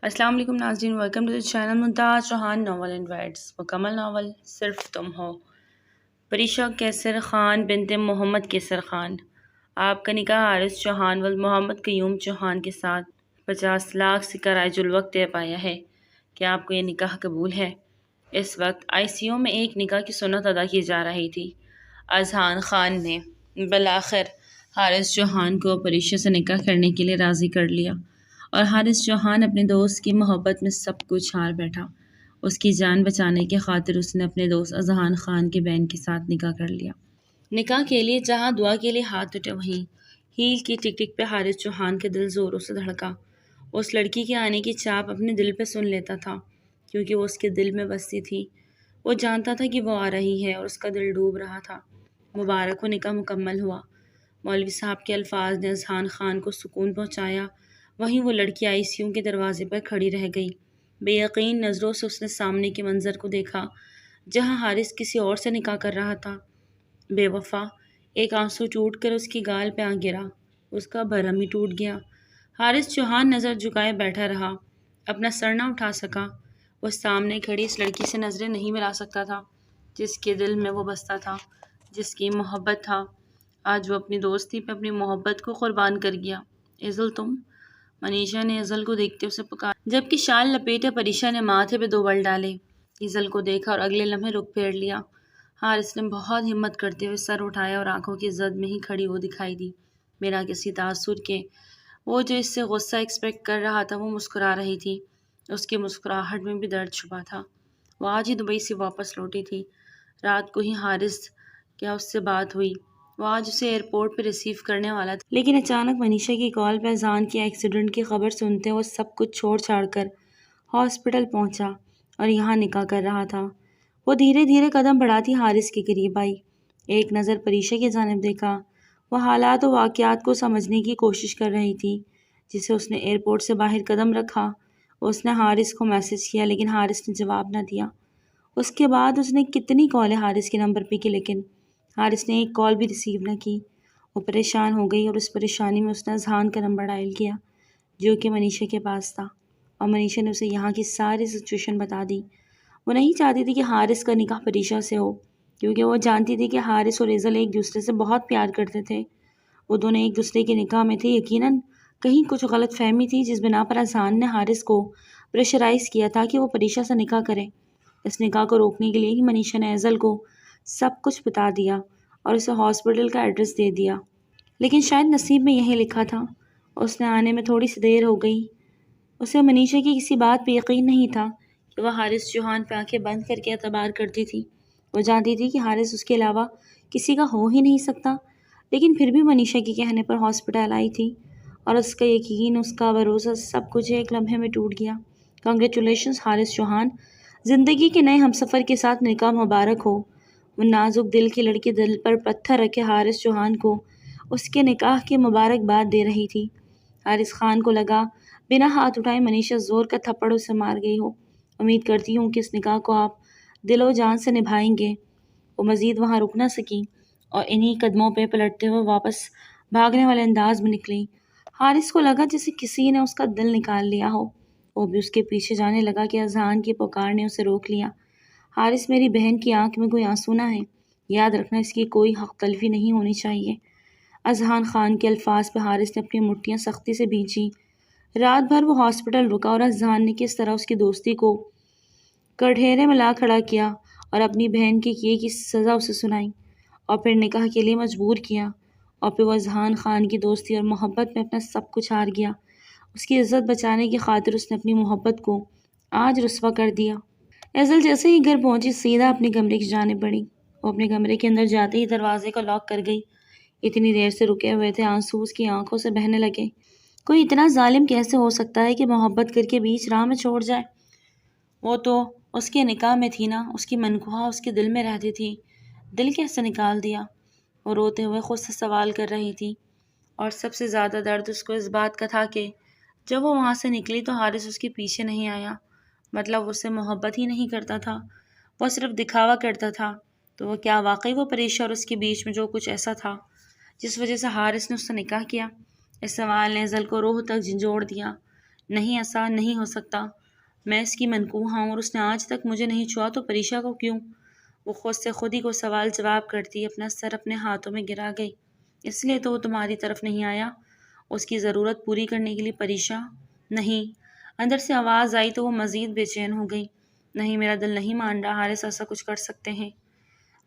السلام علیکم ناظرین، welcome to the channel Mumtaz Chauhan novel and words. مکمل ناول صرف تم ہو۔ پریشا کیسر خان بنت محمد کیسر خان، آپ کا نکاح حارث چوہان و محمد قیوم چوہان کے ساتھ 50 لاکھ سے کرائے الوقت طے پایا ہے۔ کیا آپ کو یہ نکاح قبول ہے؟ اس وقت آئی سی یو میں ایک نکاح کی سنت ادا کی جا رہی تھی۔ اذہان خان نے بالآخر حارث چوہان کو پریشا سے نکاح کرنے کے لیے راضی کر لیا، اور حارث چوہان اپنے دوست کی محبت میں سب کچھ ہار بیٹھا۔ اس کی جان بچانے کی خاطر اس نے اپنے دوست اذہان خان کی بہن کے ساتھ نکاح کر لیا۔ نکاح کے لیے جہاں دعا کے لیے ہاتھ اٹھے، وہیں ہیل کی ٹک ٹک پہ حارث چوہان کے دل زوروں سے دھڑکا۔ اس لڑکی کے آنے کی چاپ اپنے دل پہ سن لیتا تھا، کیونکہ وہ اس کے دل میں بستی تھی۔ وہ جانتا تھا کہ وہ آ رہی ہے اور اس کا دل ڈوب رہا تھا۔ مبارک ہو، نکاح مکمل ہوا۔ مولوی صاحب کے الفاظ نے اذہان خان کو سکون پہنچایا۔ وہیں وہ لڑکی آئی سی یو کے دروازے پر کھڑی رہ گئی۔ بے یقین نظروں سے اس نے سامنے کے منظر کو دیکھا، جہاں حارث کسی اور سے نکاح کر رہا تھا۔ بے وفا، ایک آنسو ٹوٹ کر اس کی گال پہ آ گرا۔ اس کا بھرم ہی ٹوٹ گیا۔ حارث چوہان نظر جھکائے بیٹھا رہا، اپنا سر نہ اٹھا سکا۔ وہ سامنے کھڑی اس لڑکی سے نظریں نہیں ملا سکتا تھا، جس کے دل میں وہ بستا تھا، جس کی محبت تھا۔ آج وہ اپنی دوستی پہ اپنی محبت کو قربان کر گیا۔ ایزل تم؟ منیشا نے ایزل کو دیکھتے اسے پکارا، جبکہ شال لپیٹے پریشا نے ماتھے پہ 2 بل ڈالے۔ ایزل کو دیکھا اور اگلے لمحے رخ پھیر لیا۔ حارث نے بہت ہمت کرتے ہوئے سر اٹھایا اور آنکھوں کی زد میں ہی کھڑی وہ دکھائی دی، بنا کسی تاثر کے۔ وہ جو اس سے غصہ ایکسپیکٹ کر رہا تھا، وہ مسکرا رہی تھی۔ اس کی مسکراہٹ میں بھی درد چھپا تھا۔ وہ آج ہی دبئی سے واپس لوٹی تھی۔ رات کو ہی حارث کیا اس سے بات ہوئی۔ وہ آج اسے ایئرپورٹ پہ ریسیو کرنے والا تھا، لیکن اچانک منیشا کی کال پہ اذہان کے ایکسیڈنٹ کی خبر سنتے وہ سب کچھ چھوڑ چھاڑ کر ہاسپٹل پہنچا اور یہاں نکاح کر رہا تھا۔ وہ دھیرے دھیرے قدم بڑھاتی حارث کے قریب آئی، ایک نظر پریشا کی جانب دیکھا۔ وہ حالات و واقعات کو سمجھنے کی کوشش کر رہی تھی۔ جسے اس نے ایئرپورٹ سے باہر قدم رکھا، اس نے حارث کو میسج کیا، لیکن حارث نے جواب نہ دیا۔ اس کے بعد اس نے کتنی کالیں حارث کے نمبر پہ کی، لیکن حارث نے ایک کال بھی ریسیو نہ کی۔ وہ پریشان ہو گئی اور اس پریشانی میں اس نے اذہان کا نمبر ڈائل کیا، جو کہ منیشا کے پاس تھا، اور منیشا نے اسے یہاں کی ساری سچویشن بتا دی۔ وہ نہیں چاہتی تھی کہ حارث کا نکاح پریشا سے ہو، کیونکہ وہ جانتی تھی کہ حارث اور ایزل ایک دوسرے سے بہت پیار کرتے تھے۔ وہ دونوں ایک دوسرے کے نکاح میں تھے۔ یقیناً کہیں کچھ غلط فہمی تھی، جس بنا پر اذہان نے حارث کو پریشرائز کیا تھا کہ وہ پریشا سے نکاح کرے۔ اس نکاح کو روکنے کے لیے ہی منیشا نے ایزل کو سب کچھ بتا دیا اور اسے ہاسپٹل کا ایڈریس دے دیا، لیکن شاید نصیب میں یہی لکھا تھا۔ اس نے آنے میں تھوڑی سی دیر ہو گئی۔ اسے منیشا کی کسی بات پہ یقین نہیں تھا کہ وہ حارث چوہان پہ آنکھیں بند کر کے اعتبار کرتی تھی۔ وہ جانتی تھی کہ حارث اس کے علاوہ کسی کا ہو ہی نہیں سکتا، لیکن پھر بھی منیشا کے کہنے پر ہاسپٹل آئی تھی، اور اس کا یقین، اس کا بھروسہ، سب کچھ ایک لمحے میں ٹوٹ گیا۔ کنگریچولیشنز حارث چوہان، زندگی کے نئے ہمسفر کے ساتھ نکاح مبارک ہو۔ وہ نازک دل کی لڑکی دل پر پتھر رکھے حارث چوہان کو اس کے نکاح کی مبارکباد دے رہی تھی۔ حارث خان کو لگا بنا ہاتھ اٹھائے منیشا زور کا تھپڑ اسے مار گئی ہو۔ امید کرتی ہوں کہ اس نکاح کو آپ دل و جان سے نبھائیں گے۔ وہ مزید وہاں رک نہ سکی اور انہی قدموں پہ پلٹتے ہوئے واپس بھاگنے والے انداز میں نکلی۔ حارث کو لگا جیسے کسی نے اس کا دل نکال لیا ہو۔ وہ بھی اس کے پیچھے جانے لگا کہ اذہان کی پکار نے اسے روک لیا۔ حارث، میری بہن کی آنکھ میں کوئی آنسو نہ ہے، یاد رکھنا اس کی کوئی حق تلفی نہیں ہونی چاہیے۔ اذہان خان کے الفاظ پہ حارث نے اپنی مٹھیاں سختی سے بھینچی۔ رات بھر وہ ہاسپٹل رکا اور اذہان نے کس طرح اس کی دوستی کو کٹہرے میں لا کھڑا کیا اور اپنی بہن کے کیے کی سزا اسے سنائی، اور پھر نکاح کے لیے مجبور کیا، اور پھر وہ اذہان خان کی دوستی اور محبت میں اپنا سب کچھ ہار گیا۔ اس کی عزت بچانے کی خاطر اس نے اپنی محبت کو آج رسوا کر دیا۔ ایزل جیسے ہی گھر پہنچی، سیدھا اپنے کمرے کی جانب بڑھی۔ وہ اپنے کمرے کے اندر جاتے ہی دروازے کو لاک کر گئی۔ اتنی دیر سے رکے ہوئے تھے، آنسو اس کی آنکھوں سے بہنے لگے۔ کوئی اتنا ظالم کیسے ہو سکتا ہے کہ محبت کر کے بیچ راہ میں چھوڑ جائے؟ وہ تو اس کے نکاح میں تھی نا، اس کی منقوہ اس کے دل میں رہتی تھی، دل کیسے نکال دیا؟ وہ روتے ہوئے خود سے سوال کر رہی تھی، اور سب سے زیادہ درد اس کو اس بات کا تھا کہ جب وہ وہاں سے نکلی تو حارث اس کے پیچھے نہیں آیا۔ مطلب اس سے محبت ہی نہیں کرتا تھا، وہ صرف دکھاوا کرتا تھا۔ تو وہ کیا واقعی وہ پریشا اور اس کے بیچ میں جو کچھ ایسا تھا جس وجہ سے حارث نے اس سے نکاح کیا؟ اس سوال نے ایزل کو روح تک جھنجھوڑ دیا۔ نہیں، ایسا نہیں ہو سکتا، میں اس کی منکوح ہوں اور اس نے آج تک مجھے نہیں چھوا تو پریشا کو کیوں؟ وہ خود سے خود ہی کو سوال جواب کرتی اپنا سر اپنے ہاتھوں میں گرا گئی۔ اس لیے تو وہ تمہاری طرف نہیں آیا، اس کی ضرورت پوری کرنے کے لیے پریشا؟ نہیں۔ اندر سے آواز آئی تو وہ مزید بے چین ہو گئی۔ نہیں، میرا دل نہیں مان رہا حارث ایسا کچھ کر سکتے ہیں۔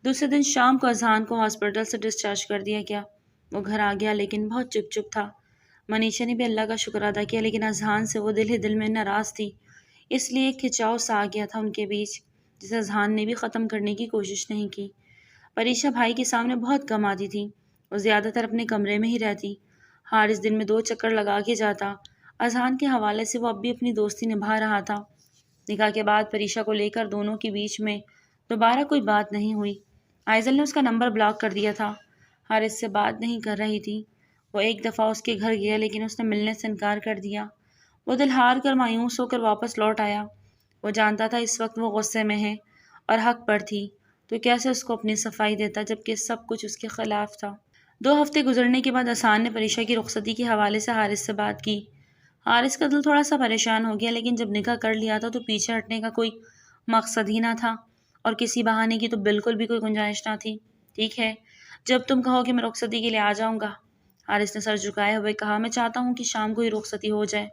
دوسرے دن شام کو اذہان کو ہاسپٹل سے ڈسچارج کر دیا گیا۔ وہ گھر آ گیا لیکن بہت چپ چپ تھا۔ منیشا نے بھی اللہ کا شکر ادا کیا لیکن اذہان سے وہ دل ہی دل میں ناراض تھی، اس لیے ایک کھچاؤ سا آ گیا تھا ان کے بیچ جسے اذہان نے بھی ختم کرنے کی کوشش نہیں کی۔ پریشا بھائی کے سامنے بہت کم آتی تھی، وہ زیادہ تر اپنے کمرے میں ہی رہتی۔ حارث دن میں 2 چکر لگا کے جاتا۔ اذہان کے حوالے سے وہ اب بھی اپنی دوستی نبھا رہا تھا۔ نکاح کے بعد پریشا کو لے کر دونوں کے بیچ میں دوبارہ کوئی بات نہیں ہوئی۔ آئزل نے اس کا نمبر بلاک کر دیا تھا، حارث سے بات نہیں کر رہی تھی۔ وہ ایک دفعہ اس کے گھر گیا لیکن اس نے ملنے سے انکار کر دیا۔ وہ دل ہار کر مایوس ہو کر واپس لوٹ آیا۔ وہ جانتا تھا اس وقت وہ غصے میں ہے اور حق پر تھی، تو کیسے اس کو اپنی صفائی دیتا جبکہ سب کچھ اس کے خلاف تھا۔ 2 ہفتے گزرنے کے بعد اذہان نے پریشا کی رخصتی کے حوالے سے حارث سے بات کی۔ حارث کا دل تھوڑا سا پریشان ہو گیا لیکن جب نکاح کر لیا تھا تو پیچھے ہٹنے کا کوئی مقصد ہی نہ تھا اور کسی بہانے کی تو بالکل بھی کوئی گنجائش نہ تھی۔ ٹھیک ہے، جب تم کہو کہ میں رخصتی کے لیے آ جاؤں گا، حارث نے سر جھکائے ہوئے کہا۔ میں چاہتا ہوں کہ شام کو ہی رخصتی ہو جائے۔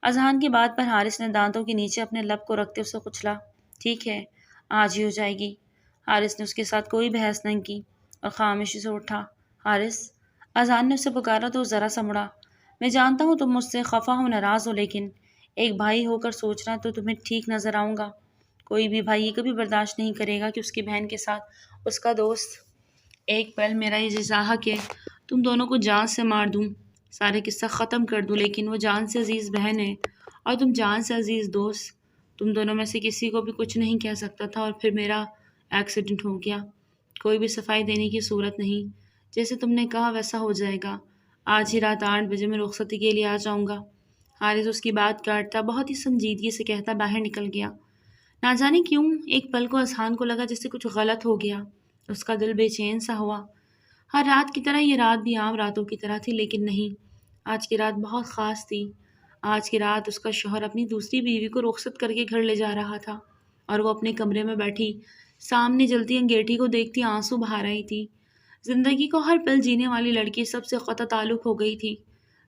اذہان کی بات پر حارث نے دانتوں کے نیچے اپنے لب کو رکھتے اسے کچلا۔ ٹھیک ہے، آج ہی ہو جائے گی۔ حارث نے اس کے ساتھ کوئی بحث نہیں کی اور خاموشی سے اٹھا۔ حارث، اذہان نے اسے پکارا تو ذرا سا مڑا۔ میں جانتا ہوں تم مجھ سے خفا ہو، ناراض ہو، لیکن ایک بھائی ہو کر سوچنا تو تمہیں ٹھیک نظر آؤں گا۔ کوئی بھی بھائی یہ کبھی برداشت نہیں کرے گا کہ اس کی بہن کے ساتھ اس کا دوست ایک پل میرا یہ جزا کہ تم دونوں کو جان سے مار دوں، سارے قصہ ختم کر دوں، لیکن وہ جان سے عزیز بہن ہے اور تم جان سے عزیز دوست۔ تم دونوں میں سے کسی کو بھی کچھ نہیں کہہ سکتا تھا اور پھر میرا ایکسیڈنٹ ہو گیا۔ کوئی بھی صفائی دینے کی صورت نہیں، جیسے تم نے کہا ویسا ہو جائے گا۔ آج ہی رات 8 بجے میں رخصتی کے لیے آ جاؤں گا۔ حارث اس کی بات کاٹتا بہت ہی سنجیدگی سے کہتا باہر نکل گیا۔ نہ جانے کیوں ایک پل کو اذہان کو لگا جیسے کچھ غلط ہو گیا۔ اس کا دل بے چین سا ہوا۔ ہر رات کی طرح یہ رات بھی عام راتوں کی طرح تھی، لیکن نہیں، آج کی رات بہت خاص تھی۔ آج کی رات اس کا شوہر اپنی دوسری بیوی کو رخصت کر کے گھر لے جا رہا تھا اور وہ اپنے کمرے میں بیٹھی سامنے جلتی انگیٹھی کو دیکھتی آنسو بہا رہی تھی۔ زندگی کو ہر پل جینے والی لڑکی سب سے قطع تعلق ہو گئی تھی،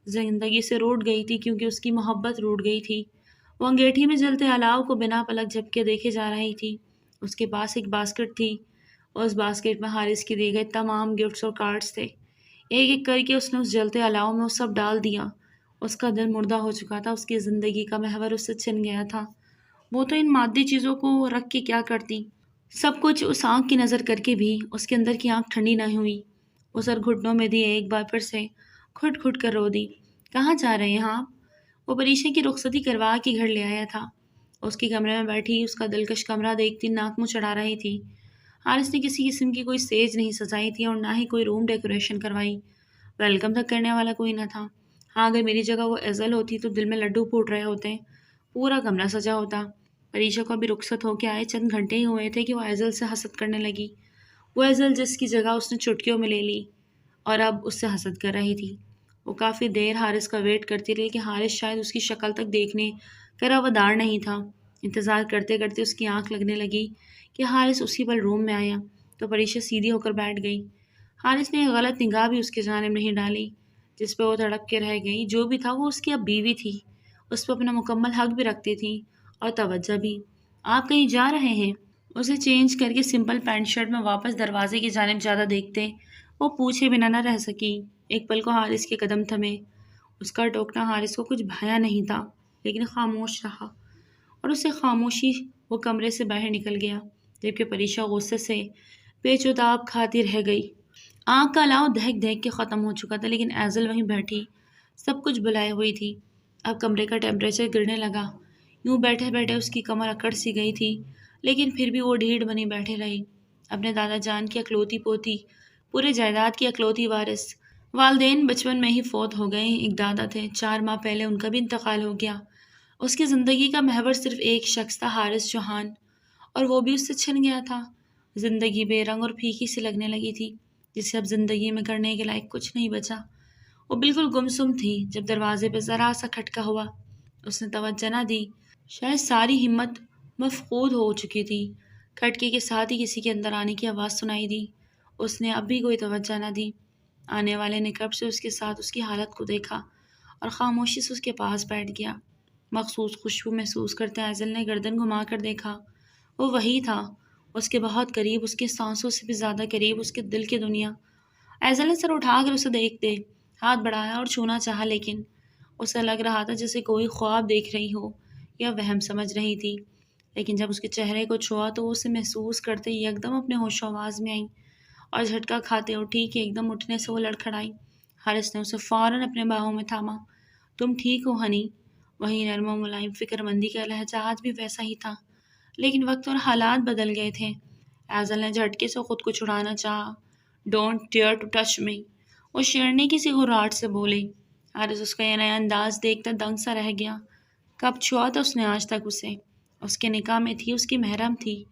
زندگی سے روٹ گئی تھی کیونکہ اس کی محبت روٹ گئی تھی۔ وہ انگیٹھی میں جلتے الاؤ کو بنا پلک جھپکے دیکھے جا رہی تھی۔ اس کے پاس ایک باسکٹ تھی، اس باسکٹ میں حارث کے دیے گئے تمام گفٹس اور کارڈز تھے۔ ایک ایک کر کے اس نے اس جلتے الاؤ میں وہ سب ڈال دیا۔ اس کا دل مردہ ہو چکا تھا، اس کی زندگی کا محور اس سے چھن گیا تھا۔ وہ تو ان مادی چیزوں کو رکھ کے کیا کرتی؟ سب کچھ اس آنکھ کی نظر کر کے بھی اس کے اندر کی آنکھ ٹھنڈی نہ ہوئی۔ وہ سر گھٹنوں میں دیے ایک بار پھر سے کھٹ کھٹ کر رو دی۔ کہاں جا رہے ہیں آپ؟ وہ پریشا کی رخصتی کروا کے گھر لے آیا تھا۔ اس کے کمرے میں بیٹھی اس کا دلکش کمرہ دیکھتی ناک منہ چڑھا رہی تھی۔ حارث نے کسی قسم کی کوئی سیج نہیں سجائی تھی اور نہ ہی کوئی روم ڈیکوریشن کروائی۔ ویلکم تک کرنے والا کوئی نہ تھا۔ ہاں، اگر میری جگہ وہ ایزل ہوتی تو دل میں لڈو پھوٹ رہے ہوتے، پورا کمرہ سجا ہوتا۔ پریشا کو ابھی رخصت ہو کے آئے چند گھنٹے ہی ہوئے تھے کہ وہ ایزل سے حسد کرنے لگی۔ وہ ایزل جس کی جگہ اس نے چٹکیوں میں لے لی اور اب اس سے حسد کر رہی تھی۔ وہ کافی دیر حارث کا ویٹ کرتی رہی کہ حارث شاید اس کی شکل تک دیکھنے کا روادار نہیں تھا۔ انتظار کرتے کرتے اس کی آنکھ لگنے لگی کہ حارث اسی پل روم میں آیا تو پریشا سیدھی ہو کر بیٹھ گئی۔ حارث نے ایک غلط نگاہ بھی اس کی جانب نہیں ڈالی جس پہ وہ تڑپ کے رہ گئی۔ جو بھی تھا وہ اس کی اب بیوی تھی، اس پہ اپنا مکمل حق بھی رکھتی تھی اور توجہ بھی۔ آپ کہیں جا رہے ہیں؟ اسے چینج کر کے سمپل پینٹ شرٹ میں واپس دروازے کی جانب زیادہ دیکھتے وہ پوچھے بنا نہ رہ سکی۔ ایک پل کو حارث کے قدم تھمے۔ اس کا ٹوکنا حارث کو کچھ بھایا نہیں تھا لیکن خاموش رہا اور اسے خاموشی وہ کمرے سے باہر نکل گیا جبکہ پریشا غصے سے پیچ و تاب کھاتی رہ گئی۔ آنکھ کا الاؤ دہک دہک کے ختم ہو چکا تھا لیکن ایزل وہیں بیٹھی سب کچھ بلائے ہوئی تھی۔ اب کمرے کا ٹیمپریچر گرنے لگا۔ یوں بیٹھے بیٹھے اس کی کمر اکڑ سی گئی تھی لیکن پھر بھی وہ ڈھیڑ بنی بیٹھے رہی۔ اپنے دادا جان کی اکلوتی پوتی، پورے جائیداد کی اکلوتی وارث۔ والدین بچپن میں ہی فوت ہو گئے۔ ایک دادا تھے، 4 ماہ پہلے ان کا بھی انتقال ہو گیا۔ اس کی زندگی کا محور صرف ایک شخص تھا، حارث چوہان، اور وہ بھی اس سے چھن گیا تھا۔ زندگی بے رنگ اور پھیکی سی لگنے لگی تھی جسے اب زندگی میں کرنے کے لائق کچھ نہیں بچا۔ وہ بالکل گمسم تھی جب دروازے پہ ذرا سا کھٹکا ہوا اس نے توجہ نہ دی، شاید ساری ہمت مفقود ہو چکی تھی۔ کھٹکے کے ساتھ ہی کسی کے اندر آنے کی آواز سنائی دی۔ اس نے اب بھی کوئی توجہ نہ دی۔ آنے والے نے کب سے اس کے ساتھ اس کی حالت کو دیکھا اور خاموشی سے اس کے پاس بیٹھ گیا۔ مخصوص خوشبو محسوس کرتے ایزل نے گردن گھما کر دیکھا۔ وہ وہی تھا، اس کے بہت قریب، اس کی سانسوں سے بھی زیادہ قریب، اس کے دل کی دنیا۔ ایزل نے سر اٹھا کر اسے دیکھتے ہاتھ بڑھایا اور چھونا چاہا، لیکن اسے لگ رہا تھا جیسے کوئی خواب دیکھ رہی ہو یا وہم سمجھ رہی تھی۔ لیکن جب اس کے چہرے کو چھوا تو وہ اسے محسوس کرتے ہی ایک دم اپنے ہوش و آواز میں آئی اور جھٹکا کھاتے اٹھی کہ ایک دم اٹھنے سے وہ لڑکھڑائی۔ حارث نے اسے فوراً اپنے باہوں میں تھاما۔ تم ٹھیک ہو ہنی؟ وہی نرم و ملائم فکر مندی کا لہجہ آج بھی ویسا ہی تھا، لیکن وقت اور حالات بدل گئے تھے۔ ایزل نے جھٹکے سے خود کو چھڑانا چاہا۔ Don't dare to touch me, وہ شیرنی کسی گھراٹ سے بولی۔ حارث اس کا یہ نیا انداز دیکھتا دنگ سا رہ گیا۔ کب چھوا تھا اس نے آج تک اسے؟ اس کے نکاح میں تھی، اس کی محرم تھی،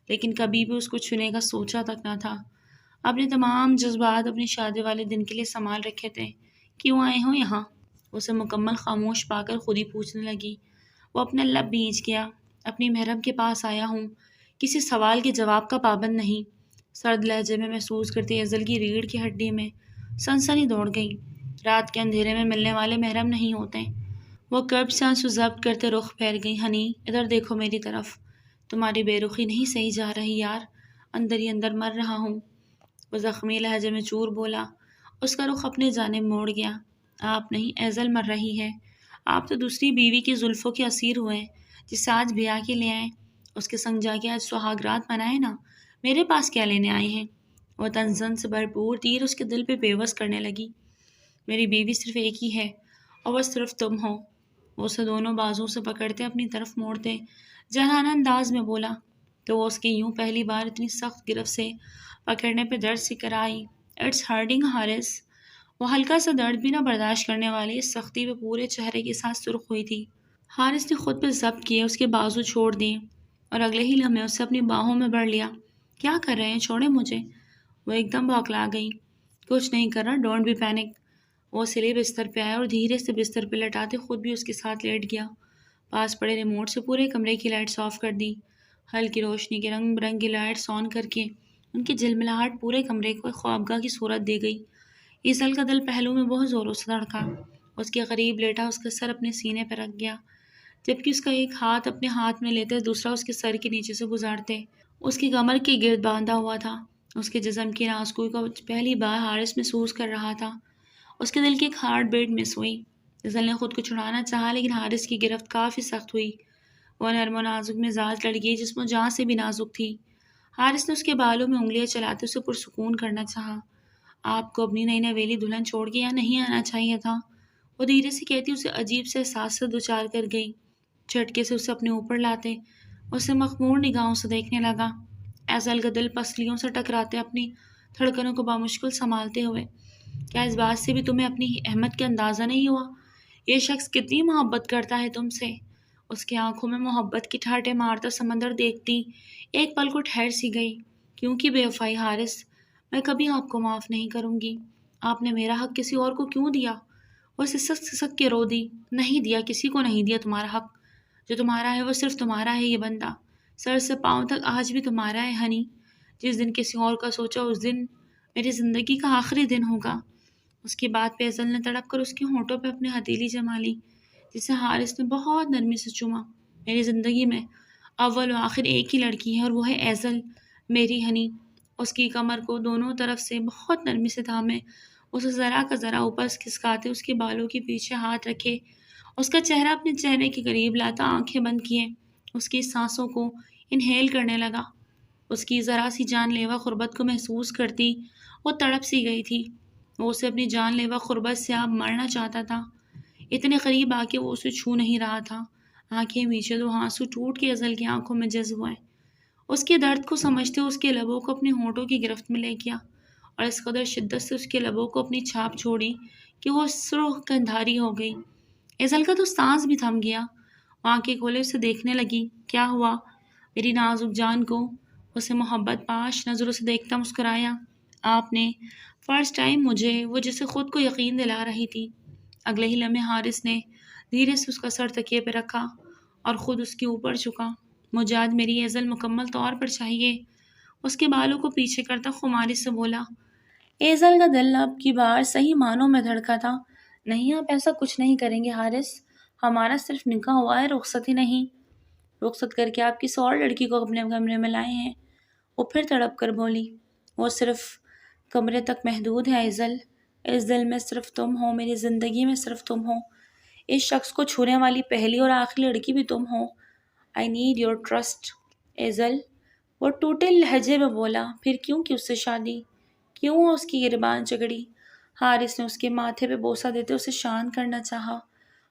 لیکن کبھی بھی اس کو چھونے کا سوچا تک نہ تھا۔ اپنے تمام جذبات اپنی شادی والے دن کے لیے سنبھال رکھے تھے۔ کیوں آئے ہو یہاں؟ اسے مکمل خاموش پا کر خود ہی پوچھنے لگی۔ وہ اپنا لب بھیج گیا۔ اپنی محرم کے پاس آیا ہوں، کسی سوال کے جواب کا پابند نہیں۔ سرد لہجے میں محسوس کرتی ایزل کی ریڑھ کی ہڈی میں سنسنی دوڑ گئی۔ رات کے اندھیرے میں ملنے والے محرم نہیں ہوتے۔ وہ کرب سے آنسو ضبط کرتے رخ پھیر گئی۔ ہنی ادھر دیکھو میری طرف، تمہاری بے رخی نہیں سہی جا رہی یار، اندر ہی اندر مر رہا ہوں۔ وہ زخمی لہجے میں چور بولا۔ اس کا رخ اپنے جانب موڑ گیا۔ آپ نہیں، ایزل مر رہی ہے۔ آپ تو دوسری بیوی کی زلفوں کے اسیر ہوئے، جسے آج بیاہ کے لے آئے، اس کے سنگ جا کے آج سہاگ رات منائے نا، میرے پاس کیا لینے آئے ہیں؟ وہ تنزن سے بھرپور تیر اس کے دل پہ بےوس کرنے لگی۔ میری بیوی صرف ایک ہی ہے اور وہ صرف تم ہو۔ وہ اسے دونوں بازوں سے پکڑتے اپنی طرف موڑتے جہانہ انداز میں بولا تو وہ اس کی یوں پہلی بار اتنی سخت گرفت سے پکڑنے پہ درد سی کرائی۔ It's hurting Haris. وہ ہلکا سا درد بھی نہ برداشت کرنے والی اس سختی پہ پورے چہرے کے ساتھ سرخ ہوئی تھی۔ حارث نے خود پہ ضبط کیے، اس کے بازو چھوڑ دیے اور اگلے ہی لمحے اسے اپنی باہوں میں بھر لیا۔ کیا کر رہے ہیں؟ چھوڑیں مجھے۔ وہ ایک دم بھوکلا گئی۔ کچھ نہیں کر رہا، ڈونٹ بی پینک۔ وہ سلے بستر پہ آیا اور دھیرے سے بستر پہ لٹاتے خود بھی اس کے ساتھ لیٹ گیا۔ پاس پڑے ریموٹ سے پورے کمرے کی لائٹس آف کر دی۔ ہلکی روشنی کے رنگ برنگی لائٹس آن کر کے ان کی جھلملاہٹ پورے کمرے کو خوابگاہ کی صورت دے گئی۔ ایزل کا دل پہلو میں بہت زوروں سے دھڑکا۔ اس کے قریب لیٹا اس کا سر اپنے سینے پہ رکھ گیا، جبکہ اس کا ایک ہاتھ اپنے ہاتھ میں لیتے دوسرا اس کے سر کے نیچے سے گزارتے اس کی کمر کے گرد باندھا ہوا تھا۔ اس کے جسم کی نازکی کو پہلی بار حارث محسوس کر رہا تھا۔ اس کے دل کی ایک ہارٹ بیٹ مس ہوئی۔ ایزل نے خود کو چھڑانا چاہا، لیکن حارث کی گرفت کافی سخت ہوئی۔ وہ نرم و نازک مزاج لڑکی جسم و جاں سے بھی نازک تھی۔ حارث نے اس کے بالوں میں انگلیاں چلاتے اسے پرسکون کرنا چاہا۔ آپ کو اپنی نئی نویلی دلہن چھوڑ کے یہاں نہیں آنا چاہیے تھا، وہ دھیرے سے کہتی اسے عجیب سے احساس سے دوچار کر گئی۔ جھٹکے سے اسے اپنے اوپر لاتے اسے مخمور نگاہوں سے دیکھنے لگا۔ ایزل کا دل پسلیوں سے ٹکراتے اپنی دھڑکنوں کو بامشکل سنبھالتے ہوئے، کیا اس بات سے بھی تمہیں اپنی اہمیت کا اندازہ نہیں ہوا؟ یہ شخص کتنی محبت کرتا ہے تم سے۔ اس کی آنکھوں میں محبت کی ٹھاٹھیں مارتا سمندر دیکھتی ایک پل کو ٹھہر سی گئی۔ کیونکہ بے وفائی حارث، میں کبھی آپ کو معاف نہیں کروں گی۔ آپ نے میرا حق کسی اور کو کیوں دیا؟ وہ سسک کے رو دی۔ نہیں دیا، کسی کو نہیں دیا تمہارا حق۔ جو تمہارا ہے وہ صرف تمہارا ہے، یہ بندہ سر سے پاؤں تک آج بھی تمہارا ہے ہنی۔ جس دن کسی اور کا سوچا اس دن میری زندگی کا آخری دن ہوگا۔ اس کی بات پہ ایزل نے تڑپ کر اس کے ہونٹوں پہ اپنی ہتھیلی جما لی، جسے حارث نے بہت نرمی سے چوما۔ میری زندگی میں اول و آخر ایک ہی لڑکی ہے اور وہ ہے ایزل، میری ہنی۔ اس کی کمر کو دونوں طرف سے بہت نرمی سے تھامے اسے ذرا کا ذرا اوپر کھسکاتے اس کے بالوں کے پیچھے ہاتھ رکھے، اس کا چہرہ اپنے چہرے کے قریب لاتا آنکھیں بند کیے اس کی سانسوں کو انہیل کرنے لگا۔ اس کی ذرا سی جان لیوا قربت کو محسوس کرتی وہ تڑپ سی گئی تھی۔ وہ اسے اپنی جان لیوا قربت سے اب مرنا چاہتا تھا۔ اتنے قریب آ کے وہ اسے چھو نہیں رہا تھا۔ آنکھیں میچے دو آنسو ٹوٹ کے ایزل کی آنکھوں میں جذب ہوئے۔ اس کے درد کو سمجھتے اس کے لبوں کو اپنے ہونٹوں کی گرفت میں لے گیا اور اس قدر شدت سے اس کے لبوں کو اپنی چھاپ چھوڑی کہ وہ سرخ گندھاری ہو گئی۔ ایزل کا تو سانس بھی تھم گیا۔ وہ آنکھیں کھولے اسے دیکھنے لگی۔ کیا ہوا میری نازک جان کو؟ اسے محبت پاش نظروں سے دیکھتا مسکرایا۔ آپ نے فرسٹ ٹائم مجھے، وہ جسے خود کو یقین دلا رہی تھی۔ اگلے ہی لمحے حارث نے دھیرے سے اس کا سر تکیے پہ رکھا اور خود اس کے اوپر جھکا۔ مجھے آج میری ایزل مکمل طور پر چاہیے۔ اس کے بالوں کو پیچھے کرتا خماری سے بولا۔ ایزل کا دل اب کی بار صحیح معنوں میں دھڑکا تھا۔ نہیں، آپ ایسا کچھ نہیں کریں گے حارث، ہمارا صرف نکاح ہوا ہے، رخصت ہی نہیں۔ رخصت کر کے آپ کسی اور لڑکی کو اپنے کمرے میں لائے ہیں۔ وہ پھر تڑپ کر بولی۔ وہ صرف کمرے تک محدود ہے ایزل، اس دل میں صرف تم ہو، میری زندگی میں صرف تم ہو، اس شخص کو چھونے والی پہلی اور آخری لڑکی بھی تم ہو۔ I need your trust ایزل، وہ ٹوٹے لہجے میں بولا۔ پھر کیوں کی اس سے شادی؟ کیوں اس کی گریبان چگڑی؟ حارث نے اس کے ماتھے پہ بوسہ دیتے اسے شانت کرنا چاہا۔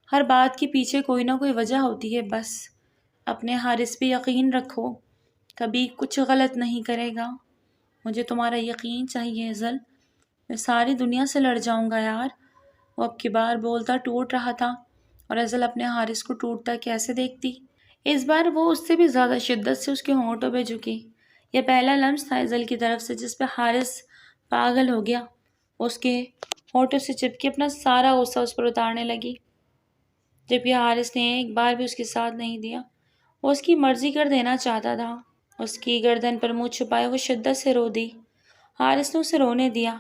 ہر بات کے پیچھے کوئی نہ کوئی وجہ ہوتی ہے، بس اپنے حارث پہ یقین رکھو، کبھی کچھ غلط نہیں کرے گا۔ مجھے تمہارا یقین چاہیے ایزل، میں ساری دنیا سے لڑ جاؤں گا یار۔ وہ اب کی بار بولتا ٹوٹ رہا تھا اور ایزل اپنے حارث کو ٹوٹتا کیسے دیکھتی۔ اس بار وہ اس سے بھی زیادہ شدت سے اس کے ہونٹوں پہ جھکی۔ یہ پہلا لمس تھا ایزل کی طرف سے جس پہ حارث پاگل ہو گیا۔ اس کے ہونٹوں سے چپکی اپنا سارا غصہ اس پر اتارنے لگی۔ جبکہ حارث نے ایک بار بھی اس کے ساتھ نہیں دیا، وہ اس کی مرضی کر دینا چاہتا تھا۔ اس کی گردن پر منہ چھپائے وہ شدت سے رو دی۔ حارث نے اسے رونے دیا۔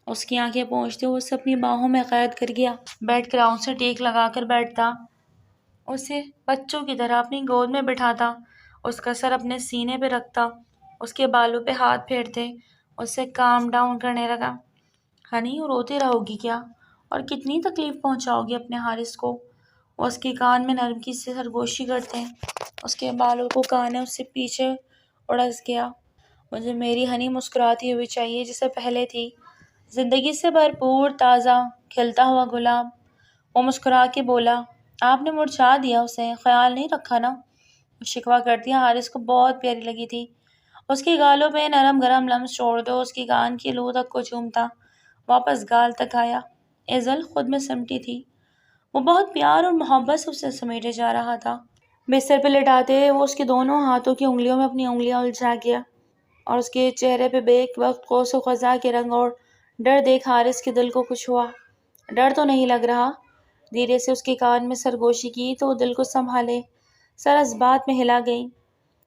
اس کی آنکھیں پوچھتے وہ اسے اپنی باہوں میں قید کر گیا۔ بیٹھ کر آنکھ سے ٹیک لگا کر بیٹھتا، اسے بچوں کی طرح اپنی گود میں بٹھاتا، اس کا سر اپنے سینے پہ رکھتا، اس کے بالوں پہ ہاتھ پھیرتے، اسے کام ڈاؤن کرنے لگا۔ ہنی، روتے رہو گی کیا؟ اور کتنی تکلیف پہنچاؤ گی اپنے حارث کو؟ وہ اس کے کان میں نرمی سے سرگوشی کرتے، اس کے بالوں کو کانے اس سے پیچھے اڑس گیا۔ مجھے میری ہنی مسکراتی ہوئی چاہیے جسے پہلے تھی، زندگی سے بھرپور، تازہ، کھلتا ہوا گلاب۔ وہ مسکرا کے بولا۔ آپ نے مرجھا دیا اسے، خیال نہیں رکھا نا؟ شکوہ کرتی حارث کو بہت پیاری لگی تھی۔ اس کے گالوں پہ نرم گرم لمس چھوڑ دو، اس کی کان کی لو تک کو چومتا، واپس گال تک آیا۔ ایزل خود میں سمٹی تھی، وہ بہت پیار اور محبت سے اسے سمیٹے جا رہا تھا۔ بستر پہ لٹاتے وہ اس کے دونوں ہاتھوں کی انگلیوں میں اپنی انگلیاں الجھا گیا اور اس کے چہرے پہ بیک وقت قوس و قزح کے رنگ اور ڈر دیکھ حارث کے دل کو کچھ ہوا۔ ڈر تو نہیں لگ رہا؟ دھیرے سے اس کے کان میں سرگوشی کی تو وہ دل کو سنبھالے، سر اس بات میں ہلا گئی۔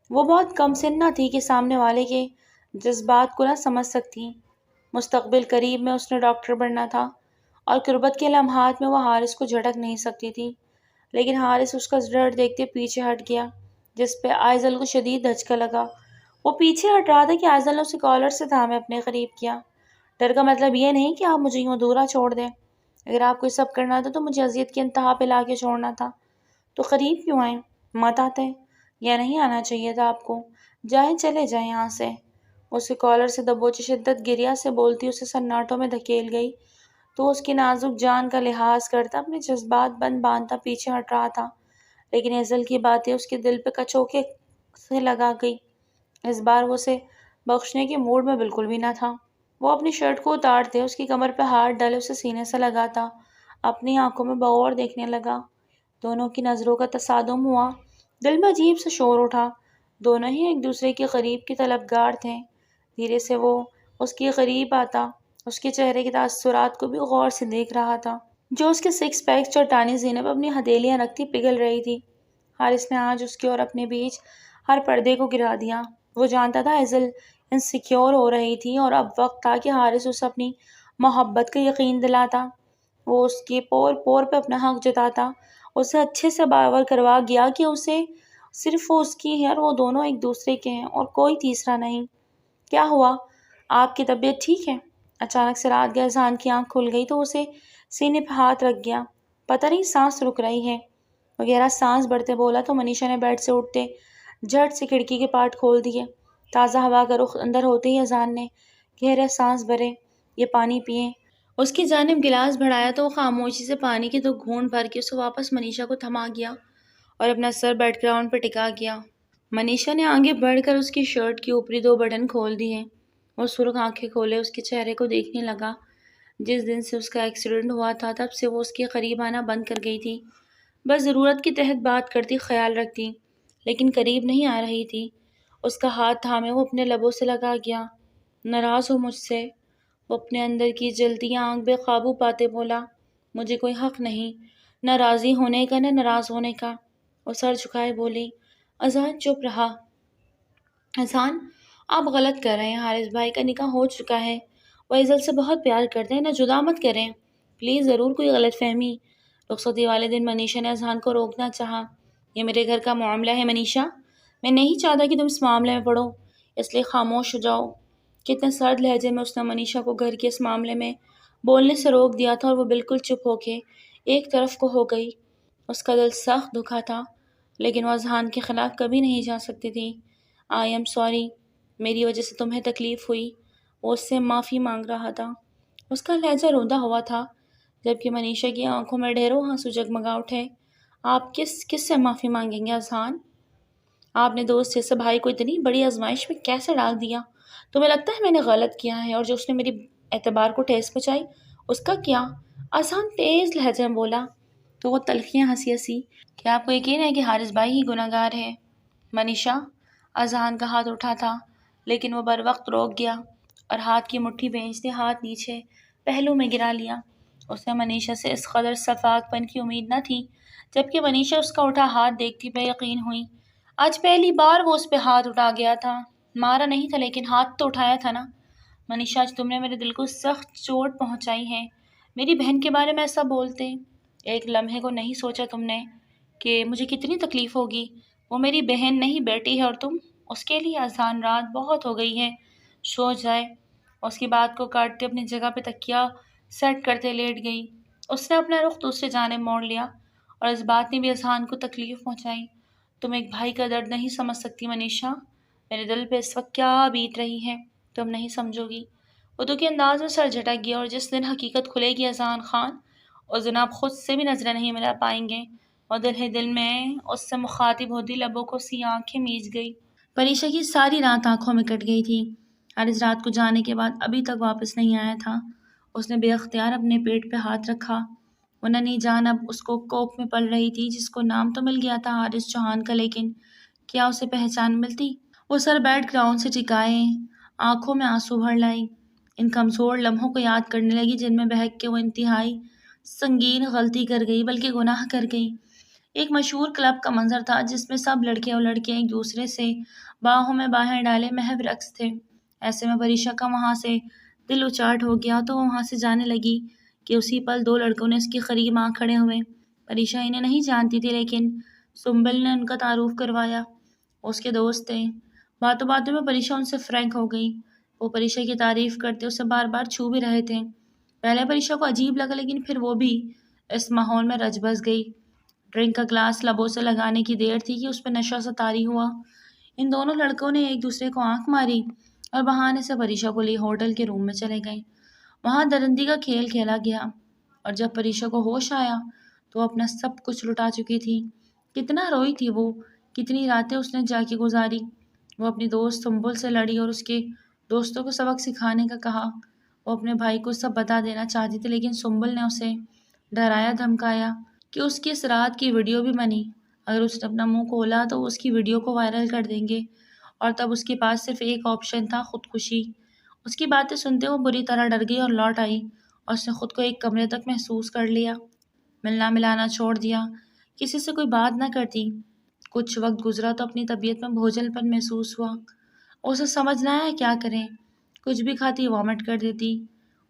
وہ بہت کم سن نہ تھی کہ سامنے والے کے جذبات کو نہ سمجھ سکتی۔ مستقبل قریب میں اس نے ڈاکٹر بننا تھا اور قربت کے لمحات میں وہ حارث کو جھٹک نہیں سکتی تھی، لیکن حارث اس کا ڈر دیکھتے پیچھے ہٹ گیا، جس پہ آئزل کو شدید دھچکا لگا۔ وہ پیچھے ہٹ رہا تھا کہ آئزل نے اسے کالر سے تھامے اپنے قریب کیا۔ ڈر کا مطلب یہ نہیں کہ آپ مجھے یوں ادھورا چھوڑ دیں، اگر آپ کو یہ سب کرنا تھا تو مجھے اذیت کی انتہا پہ لا کے چھوڑنا تھا، تو قریب کیوں آئے؟ مت آتے، یا نہیں آنا چاہیے تھا آپ کو، جائیں، چلے جائیں یہاں سے۔ اسے کالر سے دبوچے شدت گریہ سے بولتی اسے سناٹوں میں دھکیل گئی تو اس کی نازک جان کا لحاظ کرتا اپنے جذبات بند باندھتا پیچھے ہٹ رہا تھا، لیکن ایزل کی باتیں اس کے دل پہ کچوکے سے لگا گئی۔ اس بار وہ اسے بخشنے کے موڈ میں بالکل بھی نہ تھا۔ وہ اپنی شرٹ کو اتارتے اس کی کمر پہ ہاتھ ڈالے اسے سینے سے لگاتا، اپنی آنکھوں میں بغور دیکھنے لگا۔ دونوں کی نظروں کا تصادم ہوا، دل میں عجیب سے شور اٹھا، دونوں ہی ایک دوسرے کے قریب کی طلبگار تھے۔ دھیرے سے وہ اس کے قریب آتا، اس کے چہرے کے تاثرات کو بھی غور سے دیکھ رہا تھا، جو اس کے سکس پیک چٹانی سینے پہ اپنی ہتھیلیاں رکھتی پگھل رہی تھی۔ حارث نے آج اس کے اور اپنے بیچ ہر پردے کو گرا دیا۔ وہ جانتا تھا ایزل انسیکیور ہو رہی تھی اور اب وقت تھا کہ حارث اسے اپنی محبت کا یقین دلاتا۔ وہ اس کے پور پور پہ اپنا حق جتاتا، اسے اچھے سے باور کروا گیا کہ اسے صرف وہ اس کی ہے اور وہ دونوں ایک دوسرے کے ہیں اور کوئی تیسرا نہیں۔ کیا ہوا؟ آپ کی طبیعت ٹھیک ہے؟ اچانک سے رات گئے ذہان کی آنکھ کھل گئی تو اسے سینے پہ ہاتھ رکھ گیا۔ پتہ نہیں سانس رک رہی ہے، وہ گہرا سانس بھرتے بولا تو منیشا نے بیڈ سے اٹھتے جھٹ سے کھڑکی کے پارٹ کھول دیے۔ تازہ ہوا کا رخ اندر ہوتے ہی اذان نے گہرے سانس بھرے، یہ پانی پئیں۔ اس کی جانب گلاس بڑھایا تو وہ خاموشی سے پانی کے 2 گھونٹ بھر کے اسے واپس منیشا کو تھما گیا اور اپنا سر بیڈ گراؤنڈ پہ ٹکا گیا۔ منیشا نے آگے بڑھ کر اس کی شرٹ کی اوپری 2 بٹن کھول دیے۔ وہ سرخ آنکھیں کھولے اس کے چہرے کو دیکھنے لگا۔ جس دن سے اس کا ایکسیڈنٹ ہوا تھا تب سے وہ اس کے قریب آنا بند کر گئی تھی، بس ضرورت کے تحت بات کرتی، خیال رکھتی، لیکن قریب نہیں آ رہی تھی۔ اس کا ہاتھ تھامے وہ اپنے لبوں سے لگا گیا۔ ناراض ہو مجھ سے؟ وہ اپنے اندر کی جلتی آنکھ بے قابو پاتے بولا۔ مجھے کوئی حق نہیں، نہ راضی ہونے کا نہ ناراض ہونے کا۔ وہ سر جھکائے بولی۔ اذان چپ رہا۔ اذان، آپ غلط کر رہے ہیں، حارث بھائی کا نکاح ہو چکا ہے، وہ ایزل سے بہت پیار کرتے ہیں، نہ جدا مت کریں، پلیز، ضرور کوئی غلط فہمی۔ رخصتی والے دن منیشا نے اذان کو روکنا چاہا۔ یہ میرے گھر کا معاملہ ہے منیشا، میں نہیں چاہتا کہ تم اس معاملے میں پڑو، اس لیے خاموش ہو جاؤ۔ کتنے سرد لہجے میں اس نے منیشا کو گھر کے اس معاملے میں بولنے سے روک دیا تھا، اور وہ بالکل چپ ہو کے ایک طرف کو ہو گئی۔ اس کا دل سخت دکھا تھا، لیکن وہ اذہان کے خلاف کبھی نہیں جا سکتی تھی۔ آئی ایم سوری، میری وجہ سے تمہیں تکلیف ہوئی۔ وہ اس سے معافی مانگ رہا تھا۔ اس کا لہجہ روندا ہوا تھا، جبکہ منیشا کی آنکھوں میں ڈھیروں آنسو جگمگا اٹھے۔ آپ کس سے معافی مانگیں گے اذہان؟ آپ نے دوست جیسے بھائی کو اتنی بڑی آزمائش میں کیسے ڈال دیا؟ تمہیں لگتا ہے میں نے غلط کیا ہے، اور جو اس نے میری اعتبار کو ٹھیس پہنچائی اس کا کیا؟ اذہان تیز لہجے میں بولا۔ تو وہ تلخیاں ہنسی ہنسی کہ آپ کو یقین ہے کہ حارث بھائی ہی گناہ گار ہے؟ منیشا، اذہان کا ہاتھ اٹھا تھا، لیکن وہ بر وقت روک گیا اور ہاتھ کی مٹھی بھیجتے ہاتھ نیچے پہلو میں گرا لیا۔ اس نے منیشا سے اس قدر شفاق پن کی امید نہ تھی، جبکہ منیشا اس کا اٹھا ہاتھ دیکھتی بے یقین ہوئی۔ آج پہلی بار وہ اس پہ ہاتھ اٹھا گیا تھا، مارا نہیں تھا لیکن ہاتھ تو اٹھایا تھا نا۔ منیشا، آج تم نے میرے دل کو سخت چوٹ پہنچائی ہے، میری بہن کے بارے میں ایسا بولتے۔ ایک لمحے کو نہیں سوچا تم نے کہ مجھے کتنی تکلیف ہوگی؟ وہ میری بہن نہیں بیٹی ہے، اور تم اس کے لیے اذان رات بہت ہو گئی ہے، سو جائے۔ اس کی بات کو کاٹتے اپنی جگہ پہ تکیہ سیٹ کرتے لیٹ گئی۔ اس نے اپنا رخ دوسرے جانب موڑ لیا، اور اس بات نے بھی اذہان کو تکلیف پہنچائی۔ تم ایک بھائی کا درد نہیں سمجھ سکتی منیشا، میرے دل پہ اس وقت کیا بیت رہی ہے تم نہیں سمجھو گی۔ وہ دکھی انداز میں سر جھٹک گیا، اور جس دن حقیقت کھلے گی اذان خان، اس دن آپ خود سے بھی نظریں نہیں ملا پائیں گے۔ اور دل ہی دل میں اس سے مخاطب ہوتی لبوں کو سی آنکھیں میچ گئی۔ پریشا کی ساری رات آنکھوں میں کٹ گئی تھی۔ حارث رات کو جانے کے بعد ابھی تک واپس نہیں آیا تھا۔ اس نے بے اختیار اپنے پیٹ پہ ہاتھ رکھا۔ وہ ننھی جان اب اس کو کوکھ میں پل رہی تھی، جس کو نام تو مل گیا تھا حارث چوہان کا، لیکن کیا اسے پہچان ملتی؟ وہ سر بیڈ گراؤنڈ سے ٹکائے آنکھوں میں آنسو بھر لائی، ان کمزور لمحوں کو یاد کرنے لگی جن میں بہک کے وہ انتہائی سنگین غلطی کر گئی، بلکہ گناہ کر گئی۔ ایک مشہور کلب کا منظر تھا جس میں سب لڑکے اور لڑکیاں ایک دوسرے سے باہوں میں باہیں ڈالے محو رقص تھے۔ ایسے میں پریشا کا وہاں سے دل اچاٹ ہو گیا تو وہ وہاں سے جانے لگی کہ اسی پل دو لڑکوں نے اس کے قریب آ کھڑے ہوئے۔ پریشا انہیں نہیں جانتی تھی، لیکن سنبل نے ان کا تعارف کروایا، اس کے دوست تھے۔ باتوں باتوں میں پریشا ان سے فرینک ہو گئی۔ وہ پریشا کی تعریف کرتے اسے بار بار چھو بھی رہے تھے۔ پہلے پریشا کو عجیب لگا، لیکن پھر وہ بھی اس ماحول میں رچ بس گئی۔ ڈرنک کا گلاس لبوں سے لگانے کی دیر تھی کہ اس پہ نشہ سا طاری ہوا۔ ان دونوں لڑکوں نے ایک دوسرے کو آنکھ ماری اور بہانے سے پریشا کو لیے ہوٹل کے روم میں چلے گئے۔ وہاں درندی کا کھیل کھیلا گیا، اور جب پریشا کو ہوش آیا تو وہ اپنا سب کچھ لٹا چکی تھی۔ کتنا روئی تھی وہ، کتنی راتیں اس نے جا کے گزاری۔ وہ اپنی دوست سنبل سے لڑی اور اس کے دوستوں کو سبق سکھانے کا کہا۔ وہ اپنے بھائی کو سب بتا دینا چاہتی تھی، لیکن سنبل نے اسے ڈرایا دھمکایا کہ اس کی اس رات کی ویڈیو بھی بنی، اگر اس نے اپنا منہ کھولا تو وہ اس کی ویڈیو کو وائرل کر دیں گے، اور تب اس کے پاس صرف ایک آپشن تھا، خودکشی۔ اس کی باتیں سنتے وہ بری طرح ڈر گئی اور لوٹ آئی، اور اس نے خود کو ایک کمرے تک محسوس کر لیا۔ ملنا ملانا چھوڑ دیا، کسی سے کوئی بات نہ کرتی۔ کچھ وقت گزرا تو اپنی طبیعت میں بوجھل پن محسوس ہوا۔ اسے سمجھ نہ آیا کیا کریں، کچھ بھی کھاتی وامٹ کر دیتی۔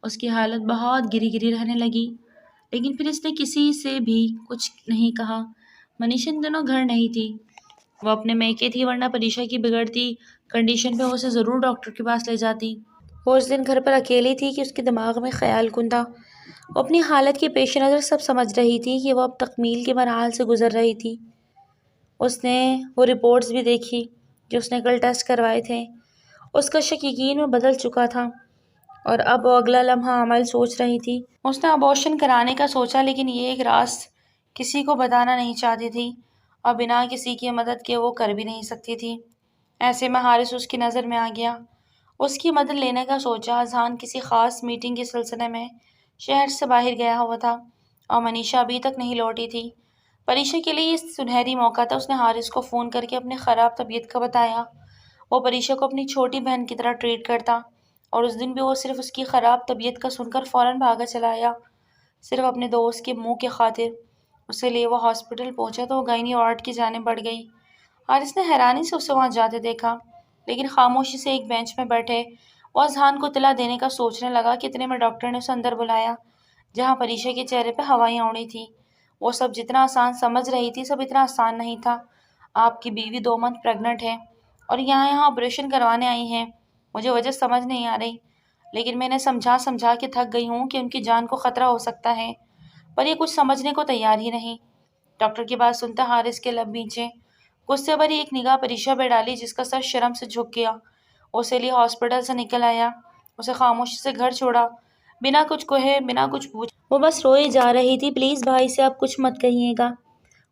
اس کی حالت بہت گری گری رہنے لگی، لیکن پھر اس نے کسی سے بھی کچھ نہیں کہا۔ منیشا ان دنوں گھر نہیں تھی، وہ اپنے میکے تھی، ورنہ پریشا کی بگڑتی کنڈیشن پہ اسے ضرور ڈاکٹر کے پاس لے جاتی۔ وہ اس دن گھر پر اکیلی تھی کہ اس کے دماغ میں خیال کن تھا۔ وہ اپنی حالت کے پیش نظر سب سمجھ رہی تھی کہ وہ اب تکمیل کے مراحل سے گزر رہی تھی۔ اس نے وہ رپورٹس بھی دیکھی جو اس نے کل ٹیسٹ کروائے تھے۔ اس کا شک یقین میں بدل چکا تھا، اور اب وہ اگلا لمحہ عمل سوچ رہی تھی۔ اس نے ابورشن کرانے کا سوچا، لیکن یہ ایک راز کسی کو بتانا نہیں چاہتی تھی، اور بنا کسی کی مدد کے وہ کر بھی نہیں سکتی تھی۔ ایسے میں حارث اس کی نظر میں آ گیا۔ اس کی مدد لینے کا سوچا۔ اذہان کسی خاص میٹنگ کے سلسلے میں شہر سے باہر گیا ہوا تھا، اور منیشا ابھی تک نہیں لوٹی تھی۔ پریشا کے لیے یہ سنہری موقع تھا۔ اس نے حارث کو فون کر کے اپنے خراب طبیعت کا بتایا۔ وہ پریشا کو اپنی چھوٹی بہن کی طرح ٹریٹ کرتا، اور اس دن بھی وہ صرف اس کی خراب طبیعت کا سن کر فوراً بھاگا چلا آیا، صرف اپنے دوست کے منہ کی خاطر۔ اسے لیے وہ ہاسپٹل پہنچا تو وہ گائنی وارڈ کی جانب بڑھ گئی۔ حارث نے حیرانی سے اسے وہاں جاتے دیکھا، لیکن خاموشی سے ایک بینچ میں بیٹھے وہ اذہان کو اطلاع دینے کا سوچنے لگا کہ اتنے میں ڈاکٹر نے اسے اندر بلایا، جہاں پریشا کے چہرے پہ ہوائیاں اڑی تھیں۔ وہ سب جتنا آسان سمجھ رہی تھی، سب اتنا آسان نہیں تھا۔ آپ کی بیوی 2 منتھ پریگننٹ ہے اور یہاں آپریشن کروانے آئی ہیں۔ مجھے وجہ سمجھ نہیں آ رہی، لیکن میں انہیں سمجھا کے تھک گئی ہوں کہ ان کی جان کو خطرہ ہو سکتا ہے، پر یہ کچھ سمجھنے کو تیار ہی نہیں۔ ڈاکٹر کی بات سنتا حارث کے لب نیچے غصے بھری ایک نگاہ پریشا پہ ڈالی، جس کا سر شرم سے جھک گیا۔ اسے لیے ہاسپٹل سے نکل آیا، اسے خاموشی سے گھر چھوڑا، بنا کچھ کہے، بنا کچھ پوچھے۔ وہ بس روئی جا رہی تھی۔ پلیز بھائی سے آپ کچھ مت کہیے گا،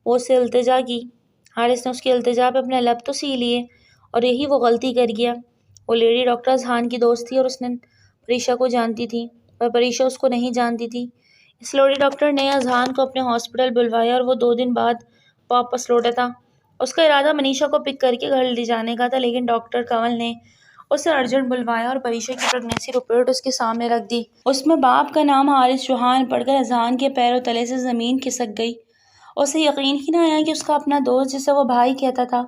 وہ اسے التجا کی۔ حارث نے اس کی التجا پہ اپنے لب تو سی لیے، اور یہی وہ غلطی کر گیا۔ وہ لیڈی ڈاکٹر اذہان کی دوست تھی اور اس نے پریشا کو جانتی تھی، پر پریشا اس کو نہیں جانتی تھی۔ اس لیڈی ڈاکٹر نے اذہان کو اپنے ہاسپٹل بلوایا اور وہ 2 دن بعد واپس لوٹا تھا۔ اس کا ارادہ منیشا کو پک کر کے گھر لے جانے کا تھا، لیکن ڈاکٹر کنول نے اسے ارجنٹ بلوایا اور پریشا کی پریگنینسی رپورٹ اس کے سامنے رکھ دی۔ اس میں باپ کا نام حارث چوہان پڑھ کر اذہان کے پیروں تلے سے زمین کھسک گئی۔ اسے یقین ہی نہ آیا کہ اس کا اپنا دوست، جسے وہ بھائی کہتا تھا،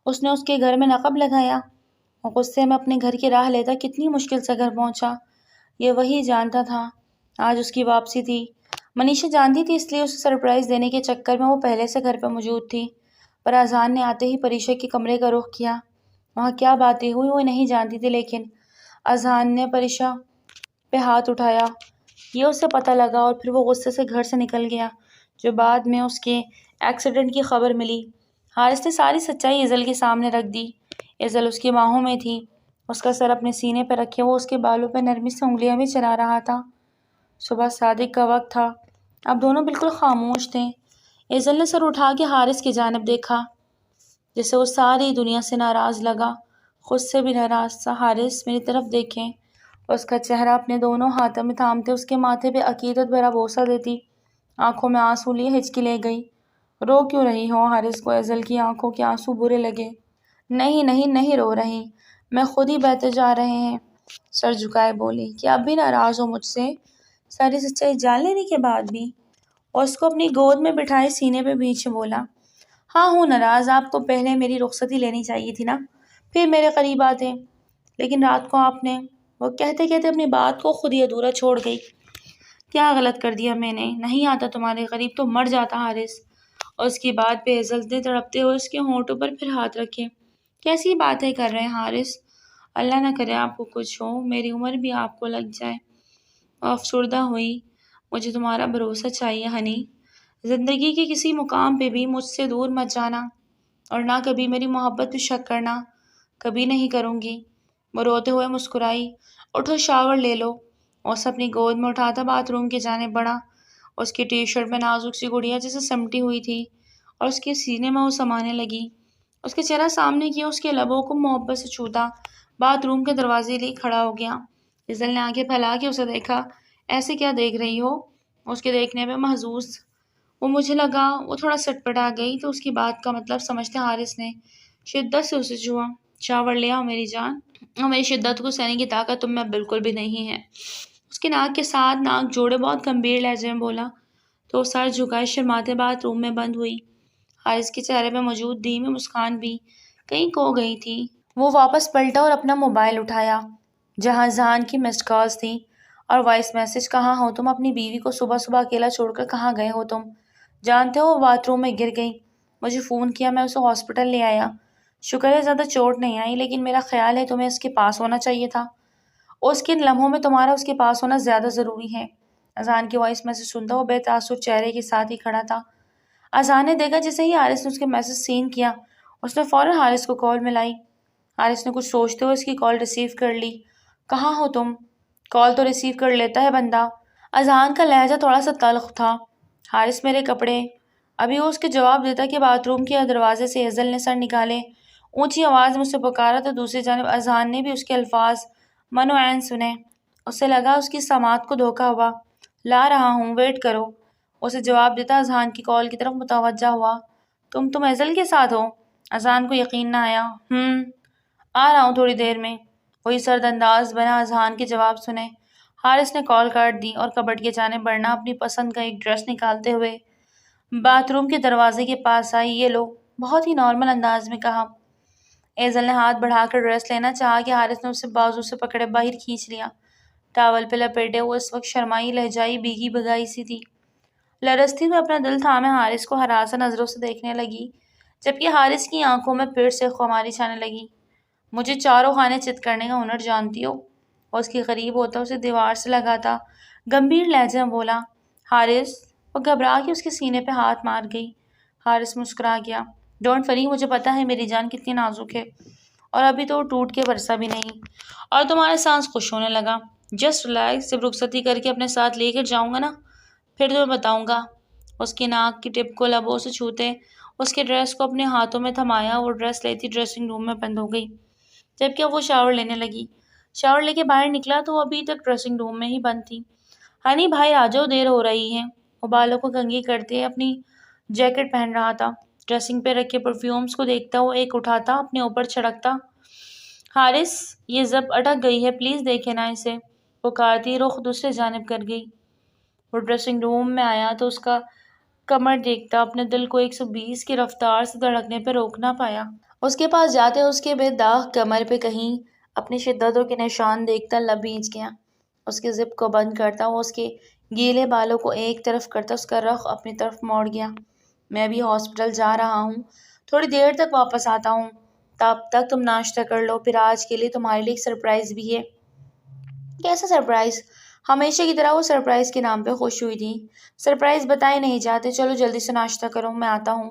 اس نے اس کے گھر میں نقب لگایا۔ وہ غصے میں اپنے گھر کی راہ لیتا کتنی مشکل سے گھر پہنچا، یہ وہی جانتا تھا۔ آج اس کی واپسی تھی۔ منیشا جانتی تھی، اس لیے اسے سرپرائز دینے کے چکر میں وہ پہلے سے گھر پہ موجود تھی، پر اذہان نے آتے ہی پریشا کے کمرے کا رخ کیا۔ وہاں کیا باتیں ہوئی وہ نہیں جانتی تھی، لیکن اذہان نے پریشا پہ ہاتھ اٹھایا، یہ اسے پتہ لگا، اور پھر وہ غصے سے گھر سے نکل گیا، جو بعد میں اس کے ایکسیڈنٹ کی خبر ملی۔ حارث نے ساری سچائی ایزل کے سامنے رکھ دی۔ ایزل اس کی باہوں میں تھی، اس کا سر اپنے سینے پہ رکھے وہ اس کے بالوں پہ نرمی سے انگلیاں بھی چلا رہا تھا۔ صبح صادق کا وقت تھا، اب دونوں بالکل خاموش تھے۔ ایزل نے سر اٹھا کے حارث کی جانب دیکھا، جسے وہ ساری دنیا سے ناراض لگا، خود سے بھی ناراض تھا۔ حارث میری طرف دیکھیں، اس کا چہرہ اپنے دونوں ہاتھوں میں تھامتے اس کے ماتھے پہ عقیدت بھرا بوسہ دیتی آنکھوں میں آنسو لیے ہچکی لے گئی۔ رو کیوں رہی ہو؟ حارث کو ایزل کی آنکھوں کے آنسو برے لگے۔ نہیں نہیں نہیں رو رہی، میں خود ہی بہتے جا رہے ہیں، سر جھکائے بولی۔ کیا اب بھی ناراض ہو مجھ سے؟ ساری سچائی جان لینے کے بعد بھی؟ اور اس کو اپنی گود میں بٹھائے سینے پہ پیچھے بولا۔ ہاں ہوں ناراض، آپ کو پہلے میری رخصتی لینی چاہیے تھی نا، پھر میرے قریب آتے، لیکن رات کو آپ نے… وہ کہتے کہتے اپنی بات کو خود ہی ادھورا چھوڑ گئی۔ کیا غلط کر دیا میں نے؟ نہیں آتا تمہارے قریب تو مر جاتا حارث۔ اور اس کی بات پہ ایزل نے تڑپتے ہوئے اس کے ہونٹوں پر پھر ہاتھ رکھے۔ کیسی باتیں کر رہے ہیں حارث؟ اللہ نہ کرے آپ کو کچھ ہو، میری عمر بھی آپ کو لگ جائے۔ افسردہ ہوئی۔ مجھے تمہارا بھروسہ چاہیے ہنی، زندگی کے کسی مقام پہ بھی مجھ سے دور مت جانا، اور نہ کبھی میری محبت پہ شک کرنا۔ کبھی نہیں کروں گی۔ وہ روتے ہوئے مسکرائی۔ اٹھو شاور لے لو۔ اسے اپنی گود میں اٹھاتا باتھ روم کی جانب بڑھا۔ اس کی ٹی شرٹ میں نازک سی گڑیا جیسے سمٹی ہوئی تھی، اور اس کے سینے میں وہ سمانے لگی۔ اس کے چہرہ سامنے کیا، اس کے لبوں کو محبت سے چھوتا، باتھ روم کے دروازے لیے کھڑا ہو گیا۔ ایزل نے آنکھیں پھیلا کے اسے دیکھا۔ ایسے کیا دیکھ رہی ہو؟ اس کے دیکھنے پہ محظوظ وہ مجھے لگا۔ وہ تھوڑا سٹپٹا گئی تو اس کی بات کا مطلب سمجھتے حارث نے شدت سے اسے چھوا۔ شاور لے آؤ میری جان، اور میری شدت کو سہنے کی طاقت تم میں بالکل بھی نہیں ہے۔ اس کے ناک کے ساتھ ناک جوڑے بہت گمبھیر لہجے میں بولا، تو وہ سر جھکائے شرماتے باتھ روم میں بند ہوئی۔ حارث کے چہرے پہ موجود دھیمی مسکان بھی کہیں کھو گئی تھی۔ وہ واپس پلٹا اور اپنا موبائل اٹھایا، جہاں اذہان کی مسڈ کالز تھیں اور وائس میسج۔ کہاں ہو تم؟ اپنی بیوی کو صبح صبح اکیلا چھوڑ کر کہاں گئے ہو تم؟ جانتے ہو وہ باتھ روم میں گر گئی، مجھے فون کیا، میں اسے ہاسپٹل لے آیا۔ شکر ہے زیادہ چوٹ نہیں آئی، لیکن میرا خیال ہے تمہیں اس کے پاس ہونا چاہیے تھا، اس کے ان لمحوں میں تمہارا اس کے پاس ہونا زیادہ ضروری ہے۔ اذہان کی وائس میسج سنتا وہ بے تاثر چہرے کے ساتھ ہی کھڑا تھا۔ اذہان نے دیکھا جیسے ہی حارث نے اس کے میسج سین کیا، اس نے فوراً حارث کو کال ملائی۔ حارث نے کچھ سوچتے ہوئے اس کی کال ریسیو کر لی۔ کہاں ہو تم؟ کال تو ریسیو کر لیتا ہے بندہ۔ اذہان کا لہجہ تھوڑا سا تلخ تھا۔ حارث میرے کپڑے۔ ابھی وہ اس کے جواب دیتا کہ باتھ روم کے دروازے سے ایزل نے سر نکالے، اونچی آواز میں اسے پکارا، تو دوسری جانب اذہان نے بھی اس کے الفاظ منو عین سنے۔ اسے لگا اس کی سماعت کو دھوکا ہوا۔ لا رہا ہوں، ویٹ کرو۔ اسے جواب دیتا اذہان کی کال کی طرف متوجہ ہوا۔ تم ایزل کے ساتھ ہو؟ اذہان کو یقین نہ آیا۔ آ رہا ہوں تھوڑی دیر میں۔ وہی سرد انداز بنا اذہان کے جواب سنے۔ حارث نے کال کاٹ دی اور کبٹ کے جانب بڑھنا اپنی پسند کا ایک ڈریس نکالتے ہوئے باتھ روم کے دروازے کے پاس آئی۔ یہ لو، بہت ہی نارمل انداز میں کہا۔ ایزل نے ہاتھ بڑھا کر ڈریس لینا چاہا کہ حارث نے اسے بازو سے پکڑے باہر کھینچ لیا۔ ٹاول پہ لپیٹے وہ اس وقت شرمائی لہجائی بھیگی بھگائی سی تھی۔ لرزتی ہوئے اپنا دل تھامے حارث کو ہراساں نظروں سے دیکھنے لگی، جبکہ حارث کی آنکھوں میں پھر سے خماری چھانے لگی۔ مجھے چاروں خانے چت کرنے کا ہنر جانتی ہو؟ وہ اس کے قریب ہوتا اسے دیوار سے لگاتا گمبھیر لہجے میں بولا۔ حارث، وہ گھبرا کے اس کے سینے پہ ہاتھ مار گئی۔ حارث مسکرا گیا۔ ڈونٹ وری، مجھے پتا ہے میری جان کتنی نازک ہے، اور ابھی تو وہ ٹوٹ کے برسا بھی نہیں، اور تمہارا سانس خوش ہونے لگا۔ جسٹ ریلیکس، جب رخصتی کر کے اپنے ساتھ لے کر جاؤں گا نا، پھر تمہیں بتاؤں گا۔ اس کی ناک کی ٹپ کو لبوں سے چھوتے اس کے ڈریس کو اپنے ہاتھوں میں تھمایا۔ وہ ڈریس لیتی ڈریسنگ روم میں بند ہو گئی، جبکہ وہ شاور لینے لگی۔ شاور لے کے باہر نکلا تو وہ ابھی تک ڈریسنگ روم میں ہی بند تھی۔ ہنی بھائی آ جاؤ، دیر ہو رہی ہے۔ وہ بالوں کو کنگھی کرتے اپنی جیکٹ پہن رہا تھا۔ ڈریسنگ پہ رکھے پرفیومز کو دیکھتا وہ ایک اٹھاتا، اپنے اوپر چھڑکتا۔ حارث، یہ زب اٹک گئی ہے، پلیز دیکھے نا اسے، پکارتی رخ دوسرے جانب کر گئی۔ وہ ڈریسنگ روم میں آیا تو اس کا کمر دیکھتا اپنے دل کو 120 کی رفتار سے دھڑکنے پہ روک نہ پایا۔ اس کے پاس جاتے اس کے بے داغ کمر پہ کہیں اپنی شدتوں کے نشان دیکھتا لب بھیج گیا۔ اس کے زپ کو بند کرتا وہ اس کے گیلے بالوں کو ایک طرف کرتا اس کا رخ اپنی طرف موڑ گیا۔ میں بھی ہاسپٹل جا رہا ہوں، تھوڑی دیر تک واپس آتا ہوں، تب تک تم ناشتہ کر لو، پھر آج کے لیے تمہارے لیے ایک سرپرائز بھی ہے۔ کیسا سرپرائز؟ ہمیشہ کی طرح وہ سرپرائز کے نام پہ خوش ہوئی تھی۔ سرپرائز بتائے نہیں جاتے، چلو جلدی سے ناشتہ کرو، میں آتا ہوں۔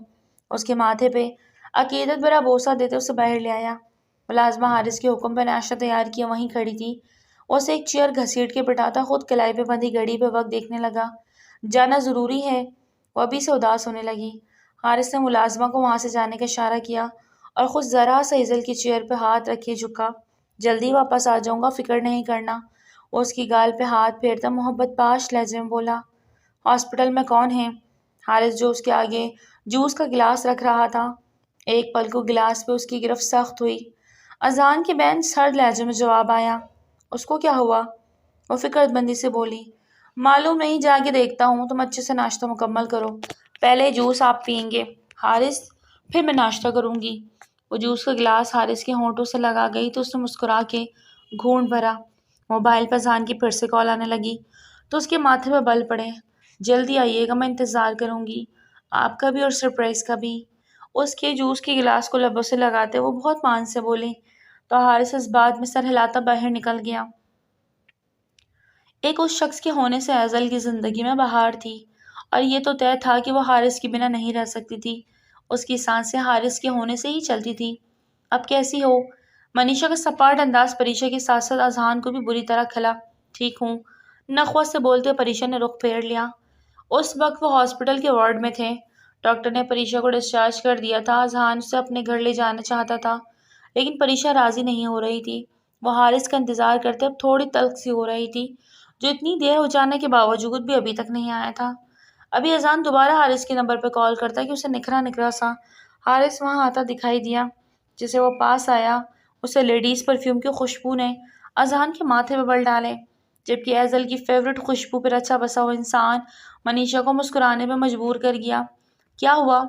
اس کے ماتھے پہ عقیدت بھرا بوسہ دیتے اسے باہر لے آیا۔ ملازمہ حارث کے حکم پہ ناشتہ تیار کیا وہیں کھڑی تھی۔ اسے ایک چیئر گھسیٹ کے بٹھاتا خود کلائی پہ بندھی گھڑی پہ وقت دیکھنے لگا۔ جانا ضروری ہے؟ وہ ابھی سے اداس ہونے لگی۔ حارث نے ملازمہ کو وہاں سے جانے کا اشارہ کیا اور خود ذرا سا ایزل کی چیئر پہ ہاتھ رکھے جھکا۔ جلدی واپس آ جاؤں گا، فکر نہیں کرنا۔ وہ اس کی گال پہ ہاتھ پھیرتا محبت پاش لہجے میں بولا۔ ہاسپٹل میں کون ہے؟ حارث جو اس کے آگے جوس کا گلاس رکھ رہا تھا، ایک پل کو گلاس پہ اس کی گرفت سخت ہوئی۔ اذان کی بین سرد لہجے میں جواب آیا۔ اس کو کیا ہوا؟ وہ فکر مندی سے بولی۔ معلوم نہیں، جا کے دیکھتا ہوں، تم اچھے سے ناشتہ مکمل کرو، پہلے جوس آپ پئیں گے حارث، پھر میں ناشتہ کروں گی۔ وہ جوس کا گلاس حارث کے ہونٹوں سے لگا گئی تو اس نے مسکرا کے گھونٹ بھرا۔ موبائل پر اذان کی پھر سے کال آنے لگی تو اس کے ماتھے پہ بل پڑے۔ جلدی آئیے گا، میں انتظار کروں گی، آپ کا بھی اور سرپرائز کا بھی۔ اس کے جوس کے گلاس کو لبوں سے لگاتے وہ بہت مان سے بولے تو حارث اس بات میں سر ہلاتا باہر نکل گیا۔ ایک اس شخص کے ہونے سے ایزل کی زندگی میں بہار تھی، اور یہ تو طے تھا کہ وہ حارث کے بنا نہیں رہ سکتی تھی۔ اس کی سانسیں حارث کے ہونے سے ہی چلتی تھی۔ اب کیسی ہو؟ منیشا کا سپاٹ انداز پریشا کے ساتھ ساتھ اذہان کو بھی بری طرح کھلا۔ ٹھیک ہوں، نخوت سے بولتے پریشا نے رخ پھیر لیا۔ اس وقت وہ ہاسپٹل کے وارڈ میں تھے۔ ڈاکٹر نے پریشا کو ڈسچارج کر دیا تھا۔ اذہان اسے اپنے گھر لے جانا چاہتا تھا، لیکن پریشا راضی نہیں ہو رہی تھی۔ وہ حارث کا انتظار کرتے اب تھوڑی تلخ سی ہو رہی تھی، جو اتنی دیر ہو جانے کے باوجود بھی ابھی تک نہیں آیا تھا۔ ابھی اذہان دوبارہ حارث کے نمبر پہ کال کرتا کہ اسے نکھرا نکھرا سا حارث وہاں آتا دکھائی دیا۔ جسے وہ پاس آیا، اسے لیڈیز پرفیوم کی خوشبو نے اذہان کے ماتھے پہ بل ڈالے، جبکہ ایزل کی فیوریٹ خوشبو پہ اچھا بسا وہ انسان منیشا کو مسکرانے پہ مجبور کر گیا۔ کیا ہوا؟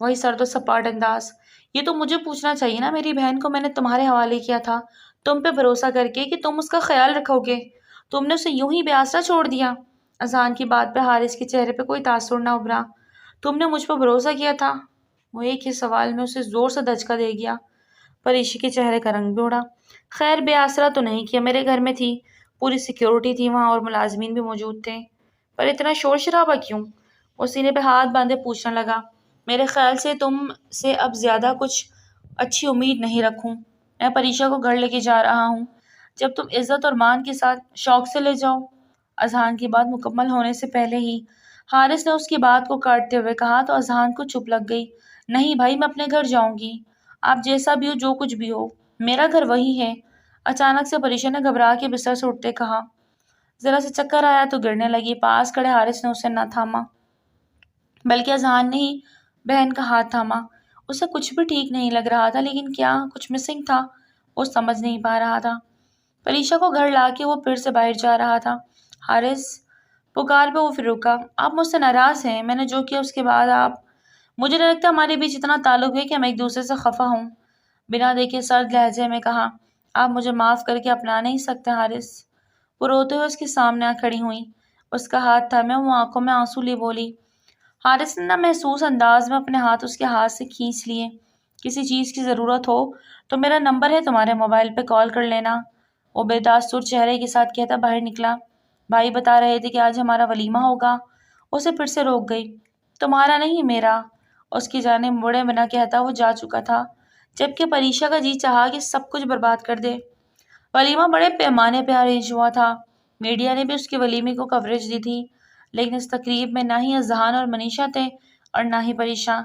وہی سرد و سپاٹ انداز۔ یہ تو مجھے پوچھنا چاہیے نا، میری بہن کو میں نے تمہارے حوالے کیا تھا تم پہ بھروسہ کر کے کہ تم اس کا خیال رکھو گے، تم نے اسے یوں ہی بے آسرا چھوڑ دیا۔ اذہان کی بات پہ حارث کے چہرے پہ کوئی تاثر نہ ابھرا۔ تم نے مجھ پہ بھروسہ کیا تھا؟ وہ ایک ہی سوال میں اسے زور سے دھچکا دے گیا۔ پریشی کے چہرے کا رنگ بھی اڑا۔ خیر، بے آسرا تو نہیں کیا، میرے گھر میں تھی، پوری سیکیورٹی تھی وہاں اور ملازمین بھی موجود تھے، پر اتنا شور شرابہ کیوں؟ وہ سینے پہ ہاتھ باندھے پوچھنے لگا۔ میرے خیال سے تم سے اب زیادہ کچھ اچھی امید نہیں رکھوں۔ میں پریشا کو گھر لے کے جا رہا ہوں، جب تم عزت اور مان کے ساتھ شوق سے لے جاؤ۔ اذہان کی بات مکمل ہونے سے پہلے ہی حارث نے اس کی بات کو کاٹتے ہوئے کہا تو اذہان کو چپ لگ گئی۔ نہیں بھائی، میں اپنے گھر جاؤں گی، آپ جیسا بھی ہو، جو کچھ بھی ہو، میرا گھر وہی ہے۔ اچانک سے پریشا نے گھبرا کے بستر سے اٹھتے کہا۔ ذرا سے چکر آیا تو گرنے لگی۔ پاس کھڑے حارث نے اسے نہ تھاما، بلکہ اذہان نے ہی بہن کا ہاتھ تھاما۔ اسے کچھ بھی ٹھیک نہیں لگ رہا تھا، لیکن کیا کچھ مسنگ تھا، وہ سمجھ نہیں پا رہا تھا۔ پریشا کو گھر لا کے وہ پھر سے باہر جا رہا تھا۔ حارث پکار پہ وہ پھر رکا۔ آپ مجھ سے ناراض ہیں؟ میں نے جو کیا اس کے بعد آپ؟ مجھے نہیں لگتا ہمارے بیچ اتنا تعلق ہے کہ ہم ایک دوسرے سے خفا ہوں، بنا دیکھے سرد لہجے میں کہا۔ آپ مجھے معاف کر کے اپنا نہیں سکتے حارث؟ وہ روتے ہوئے اس کے سامنے آ کھڑی ہوئی، اس کا ہاتھ تھامے وہ آنکھوں میں آنسو لیے بولی۔ حارث نے محسوس انداز میں اپنے ہاتھ اس کے ہاتھ سے کھینچ لیے۔ کسی چیز کی ضرورت ہو تو میرا نمبر ہے تمہارے موبائل پہ، کال کر لینا، وہ بے تاثر چہرے کے ساتھ کہتا باہر نکلا۔ بھائی بتا رہے تھے کہ آج ہمارا ولیمہ ہوگا۔ اسے پھر سے روک گئی۔ تمہارا نہیں میرا، اس کی جانب مڑے بنا کہتا وہ جا چکا تھا، جبکہ پریشا کا جی چاہا کہ سب کچھ برباد کر دے۔ ولیمہ بڑے پیمانے پہ ارینج ہوا تھا، میڈیا نے بھی اس کے ولیمے کو کوریج دی تھی، لیکن اس تقریب میں نہ ہی اذہان اور منیشا تھے اور نہ ہی پریشا،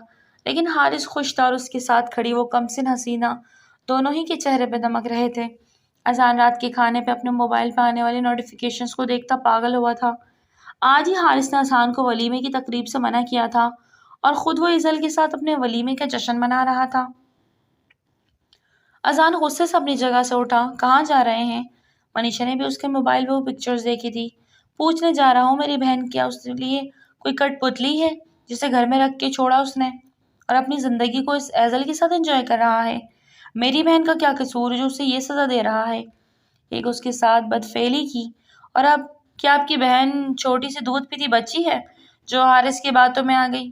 لیکن حارث خوش تھا اور اس کے ساتھ کھڑی وہ کمسن حسینہ دونوں ہی کے چہرے پہ دمک رہے تھے۔ اذان رات کے کھانے پہ اپنے موبائل پہ آنے والے نوٹیفیکیشنز کو دیکھتا پاگل ہوا تھا۔ آج ہی حارث نے اذان کو ولیمے کی تقریب سے منع کیا تھا اور خود وہ ایزل کے ساتھ اپنے ولیمے کا جشن منا رہا تھا۔ اذان غصے سے اپنی جگہ سے اٹھا۔ کہاں جا رہے ہیں؟ منیشا نے بھی اس کے موبائل پہ وہ پکچرز دیکھی تھی۔ پوچھنے جا رہا ہوں میری بہن کیا اس لیے کوئی کٹ پتلی ہے جسے گھر میں رکھ کے چھوڑا اس نے اور اپنی زندگی کو اس ایزل کے ساتھ انجوائے کر رہا ہے؟ میری بہن کا کیا قصور جو اسے یہ سزا دے رہا ہے؟ ایک اس کے ساتھ بدفعلی کی، اور اب کیا آپ کی بہن چھوٹی سی دودھ پیتی بچی ہے جو حارث کی باتوں میں آ گئی؟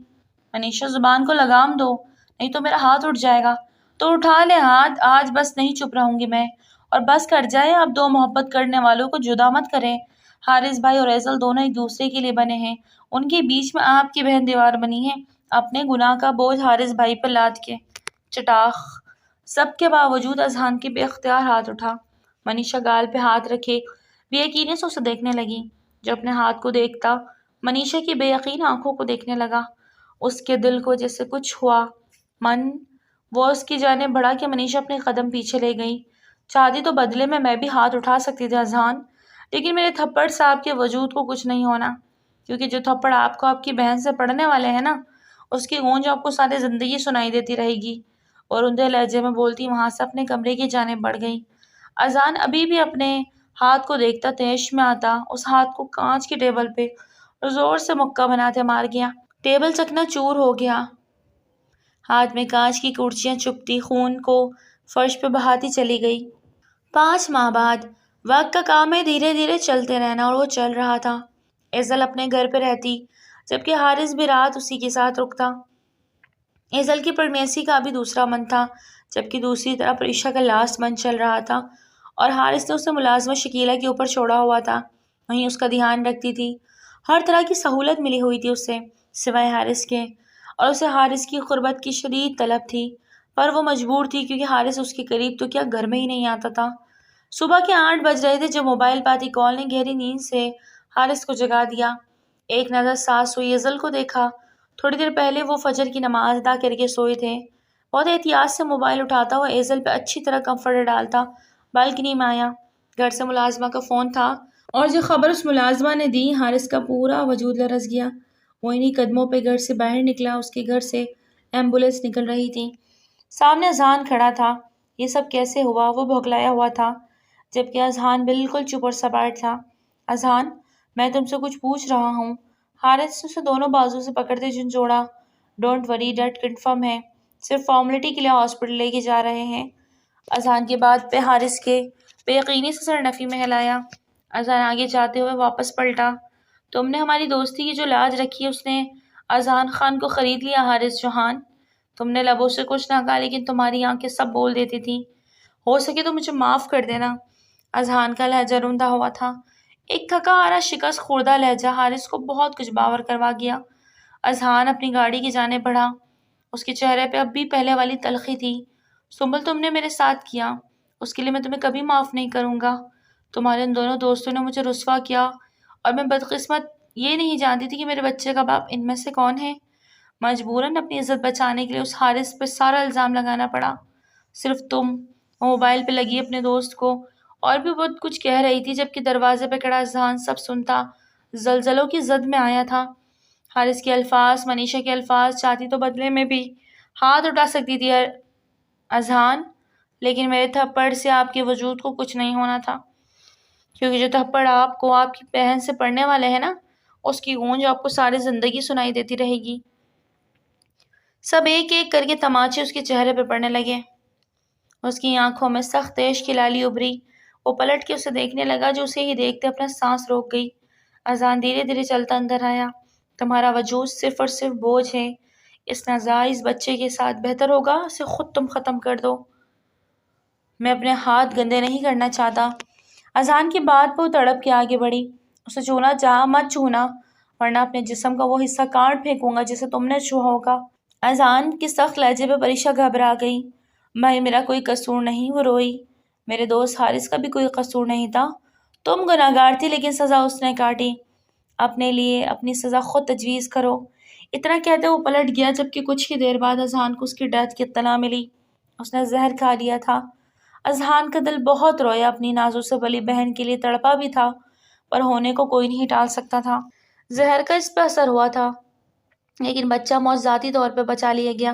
منیشا زبان کو لگام دو نہیں تو میرا ہاتھ اٹھ جائے گا۔ تو اٹھا لے ہاتھ، آج بس نہیں چپ رہوں گی میں، اور بس کر جائے اب دو محبت کرنے والوں کو جدا مت کریں۔ حارث بھائی اور ایزل دونوں ایک دوسرے کے لیے بنے ہیں، ان کے بیچ میں آپ کی بہن دیوار بنی ہے اپنے گناہ کا بوجھ حارث بھائی پر لاد کے۔ چٹاخ! سب کے باوجود اذہان کے بے اختیار ہاتھ اٹھا۔ منیشا گال پہ ہاتھ رکھے بے یقینی سے اسے دیکھنے لگی۔ جو اپنے ہاتھ کو دیکھتا منیشا کی بے یقین آنکھوں کو دیکھنے لگا، اس کے دل کو جیسے کچھ ہوا۔ وہ اس کی جانب بڑھا کہ منیشا اپنے قدم پیچھے لے گئی۔ چاہتی تو بدلے میں بھی ہاتھ اٹھا سکتی تھی اذہان، لیکن میرے تھپڑ سے آپ کے وجود کو کچھ نہیں ہونا، کیونکہ جو تھپڑ آپ کو آپ کی بہن سے پڑنے والے ہیں نا، اس کی گونج آپ کو ساری زندگی سنائی دیتی رہے گی۔ اور اندھے لہجے میں بولتی وہاں سے اپنے کمرے کی جانب بڑھ گئی۔ اذان ابھی بھی اپنے ہاتھ کو دیکھتا تیش میں آتا اس ہاتھ کو کانچ کی ٹیبل پہ زور سے مکہ بناتے مار گیا۔ ٹیبل چکنا چور ہو گیا، ہاتھ میں کانچ کی کرچیاں چپتی خون کو فرش پہ بہاتی چلی گئی۔ 5 ماہ بعد وقت کا کام ہے دھیرے دھیرے چلتے رہنا، اور وہ چل رہا تھا۔ ایزل اپنے گھر پہ رہتی جبکہ حارث بھی رات اسی کے ساتھ رکتا۔ ایزل کی پریگنینسی کا بھی دوسرا منتھ تھا، جبکہ دوسری طرف پریشا کا لاسٹ منتھ چل رہا تھا اور حارث نے اسے ملازمت شکیلہ کے اوپر چھوڑا ہوا تھا، وہیں اس کا دھیان رکھتی تھی۔ ہر طرح کی سہولت ملی ہوئی تھی اسے سوائے حارث کے، اور اسے حارث کی قربت کی شدید طلب تھی، پر وہ مجبور تھی کیونکہ حارث اس کے قریب تو کیا گھر میں ہی نہیں آتا تھا۔ صبح کے 8 بج رہے تھے جب موبائل پاتی کال نے گہری نیند سے حارث کو جگا دیا۔ ایک نظر سانس ہوئی ایزل کو دیکھا، تھوڑی دیر پہلے وہ فجر کی نماز ادا کر کے سوئے تھے۔ بہت احتیاط سے موبائل اٹھاتا ہوا ایزل پہ اچھی طرح کمفرٹ ڈالتا بالکنی میں آیا۔ گھر سے ملازمہ کا فون تھا، اور جو خبر اس ملازمہ نے دی حارث کا پورا وجود لرز گیا۔ وہ انہی قدموں پہ گھر سے باہر نکلا، اس کے گھر سے ایمبولینس نکل رہی تھی، سامنے اذہان کھڑا تھا۔ یہ سب کیسے ہوا؟ وہ بھگلایا ہوا تھا، جبکہ اذہان بالکل چپ اور سباٹ تھا۔ اذہان، میں تم سے کچھ پوچھ رہا ہوں۔ حارث نے اسے دونوں بازو سے پکڑتے جھنجھوڑا۔ ڈونٹ وری، ڈیٹ کنفرم ہے، صرف فارملٹی کے لیے ہاسپٹل لے کے جا رہے ہیں۔ اذہان کی بات پہ حارث کے بے یقینی سے سر نفی میں ہلایا۔ اذہان آگے جاتے ہوئے واپس پلٹا۔ تم نے ہماری دوستی کی جو لاج رکھی اس نے اذہان خان کو خرید لیا حارث جوہان۔ تم نے لبوں سے کچھ نہ کہا لیکن تمہاری آنکھیں سب بول دیتی تھی۔ ہو سکے تو مجھے معاف کر دینا۔ اذہان کا لہجہ روندا ہوا تھا، ایک تھکا ہارا شکست خوردہ لہجہ حارث کو بہت کچھ باور کروا گیا۔ اذہان اپنی گاڑی کی جانب بڑھا، اس کے چہرے پہ اب بھی پہلے والی تلخی تھی۔ سنبل، تم نے میرے ساتھ کیا، اس کے لیے میں تمہیں کبھی معاف نہیں کروں گا۔ تمہارے ان دونوں دوستوں نے مجھے رسوا کیا، اور میں بدقسمت یہ نہیں جانتی تھی کہ میرے بچے کا باپ ان میں سے کون ہے۔ مجبوراً اپنی عزت بچانے کے لیے اس حارث پہ سارا الزام لگانا پڑا۔ صرف تم۔ وہ موبائل پہ لگی اپنے دوست کو اور بھی بہت کچھ کہہ رہی تھی، جبکہ دروازے پہ کھڑا اذہان سب سنتا زلزلوں کی زد میں آیا تھا۔ حارث کے الفاظ، منیشا کے الفاظ، چاہتی تو بدلے میں بھی ہاتھ اٹھا سکتی تھی اذہان، لیکن میرے تھپڑ سے آپ کے وجود کو کچھ نہیں ہونا تھا، کیونکہ جو تھپڑ آپ کو آپ کی بہن سے پڑنے والے ہیں نا، اس کی گونج آپ کو ساری زندگی سنائی دیتی رہے گی۔ سب ایک ایک کر کے تماچے اس کے چہرے پہ پڑنے لگے۔ اس کی آنکھوں میں سخت عشق کی لالی ابھری۔ وہ پلٹ کے اسے دیکھنے لگا جو اسے ہی دیکھتے اپنا سانس روک گئی۔ اذان دھیرے دھیرے چلتا اندر آیا۔ تمہارا وجود صرف اور صرف بوجھ ہے، اس ناجائز بچے کے ساتھ بہتر ہوگا اسے خود تم ختم کر دو۔ میں اپنے ہاتھ گندے نہیں کرنا چاہتا۔ اذان کی بات پہ وہ تڑپ کے آگے بڑھی۔ اسے چھونا چاہا، مت چھونا ورنہ اپنے جسم کا وہ حصہ کاٹ پھینکوں گا جسے تم نے چھوا ہوگا۔ اذان کی سخت لہجے پہ پریشا گھبرا گئی۔ بھائی میرا کوئی قصور نہیں، وہ روئی۔ میرے دوست حارث کا بھی کوئی قصور نہیں تھا، تم گناہگار تھی لیکن سزا اس نے کاٹی۔ اپنے لیے اپنی سزا خود تجویز کرو۔ اتنا کہتے وہ پلٹ گیا جبکہ کچھ ہی دیر بعد اذان کو اس کی ڈیتھ کی اطلاع ملی۔ اس نے زہر کھا لیا تھا۔ اذان کا دل بہت رویا، اپنی نازو سے بلی بہن کے لیے تڑپا بھی تھا، پر ہونے کو کوئی نہیں ٹال سکتا تھا۔ زہر کا اس پہ اثر ہوا تھا لیکن بچہ موت ذاتی طور پہ بچا لیا گیا۔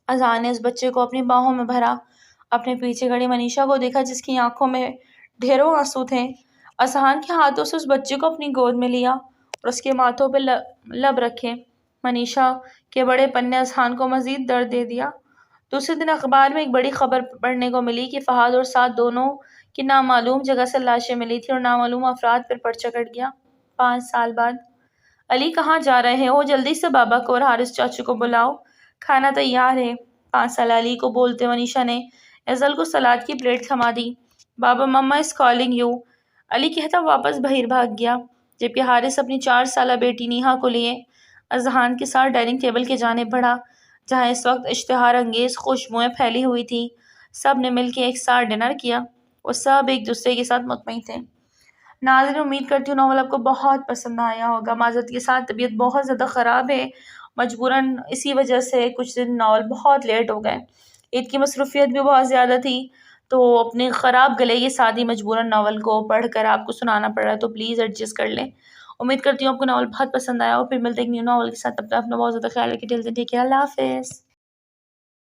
اذان نے اس بچے کو اپنی باہوں میں بھرا، اپنے پیچھے کھڑی منیشا کو دیکھا جس کی آنکھوں میں ڈھیروں آنسو تھے۔ اذان کے ہاتھوں سے اس بچے کو اپنی گود میں لیا اور اس کے ماتھوں پہ لب رکھے۔ منیشا کے بڑے پن نے اذان کو مزید درد دے دیا۔ دوسرے دن اخبار میں ایک بڑی خبر پڑھنے کو ملی کہ فہد اور سعد دونوں کی نامعلوم جگہ سے لاشیں ملی تھی اور نامعلوم افراد پر پرچہ کٹ گیا۔ 5 سال بعد علی کہاں جا رہے ہو؟ جلدی سے بابا کو اور حارث چاچو کو بلاؤ، کھانا تیار ہے۔ 5 سال علی کو بولتے منیشا نے افضل کو سلاد کی پلیٹ تھما دی۔ بابا مما از کالنگ یو، علی کہتا واپس باہر بھاگ گیا، جبکہ حارث اپنی 4 سالہ بیٹی نیہا کو لیے اذہان کے ساتھ ڈائننگ ٹیبل کی جانب بڑھا جہاں اس وقت اشتہار انگیز خوشبوئیں پھیلی ہوئی تھی۔ سب نے مل کے ایک ساتھ ڈنر کیا، وہ سب ایک دوسرے کے ساتھ مطمئن تھے۔ ناظرین امید کرتی ہوں ناول آپ کو بہت پسند آیا ہوگا۔ معذرت کے ساتھ طبیعت بہت زیادہ خراب ہے، مجبوراً اسی وجہ سے کچھ دن ناول بہت لیٹ ہو گئے، عید کی مصروفیت بھی بہت زیادہ تھی تو اپنے خراب گلے کے ساتھ ہی مجبوراً ناول کو پڑھ کر آپ کو سنانا پڑ رہا ہے، تو پلیز ایڈجسٹ کر لیں۔ امید کرتی ہوں آپ کو ناول بہت پسند آیا اور پھر ملتے ہیں ایک نیو ناول کے ساتھ۔ تب تک اپنا بہت زیادہ خیال رکھیے۔ ٹھیک ہے، اللہ حافظ۔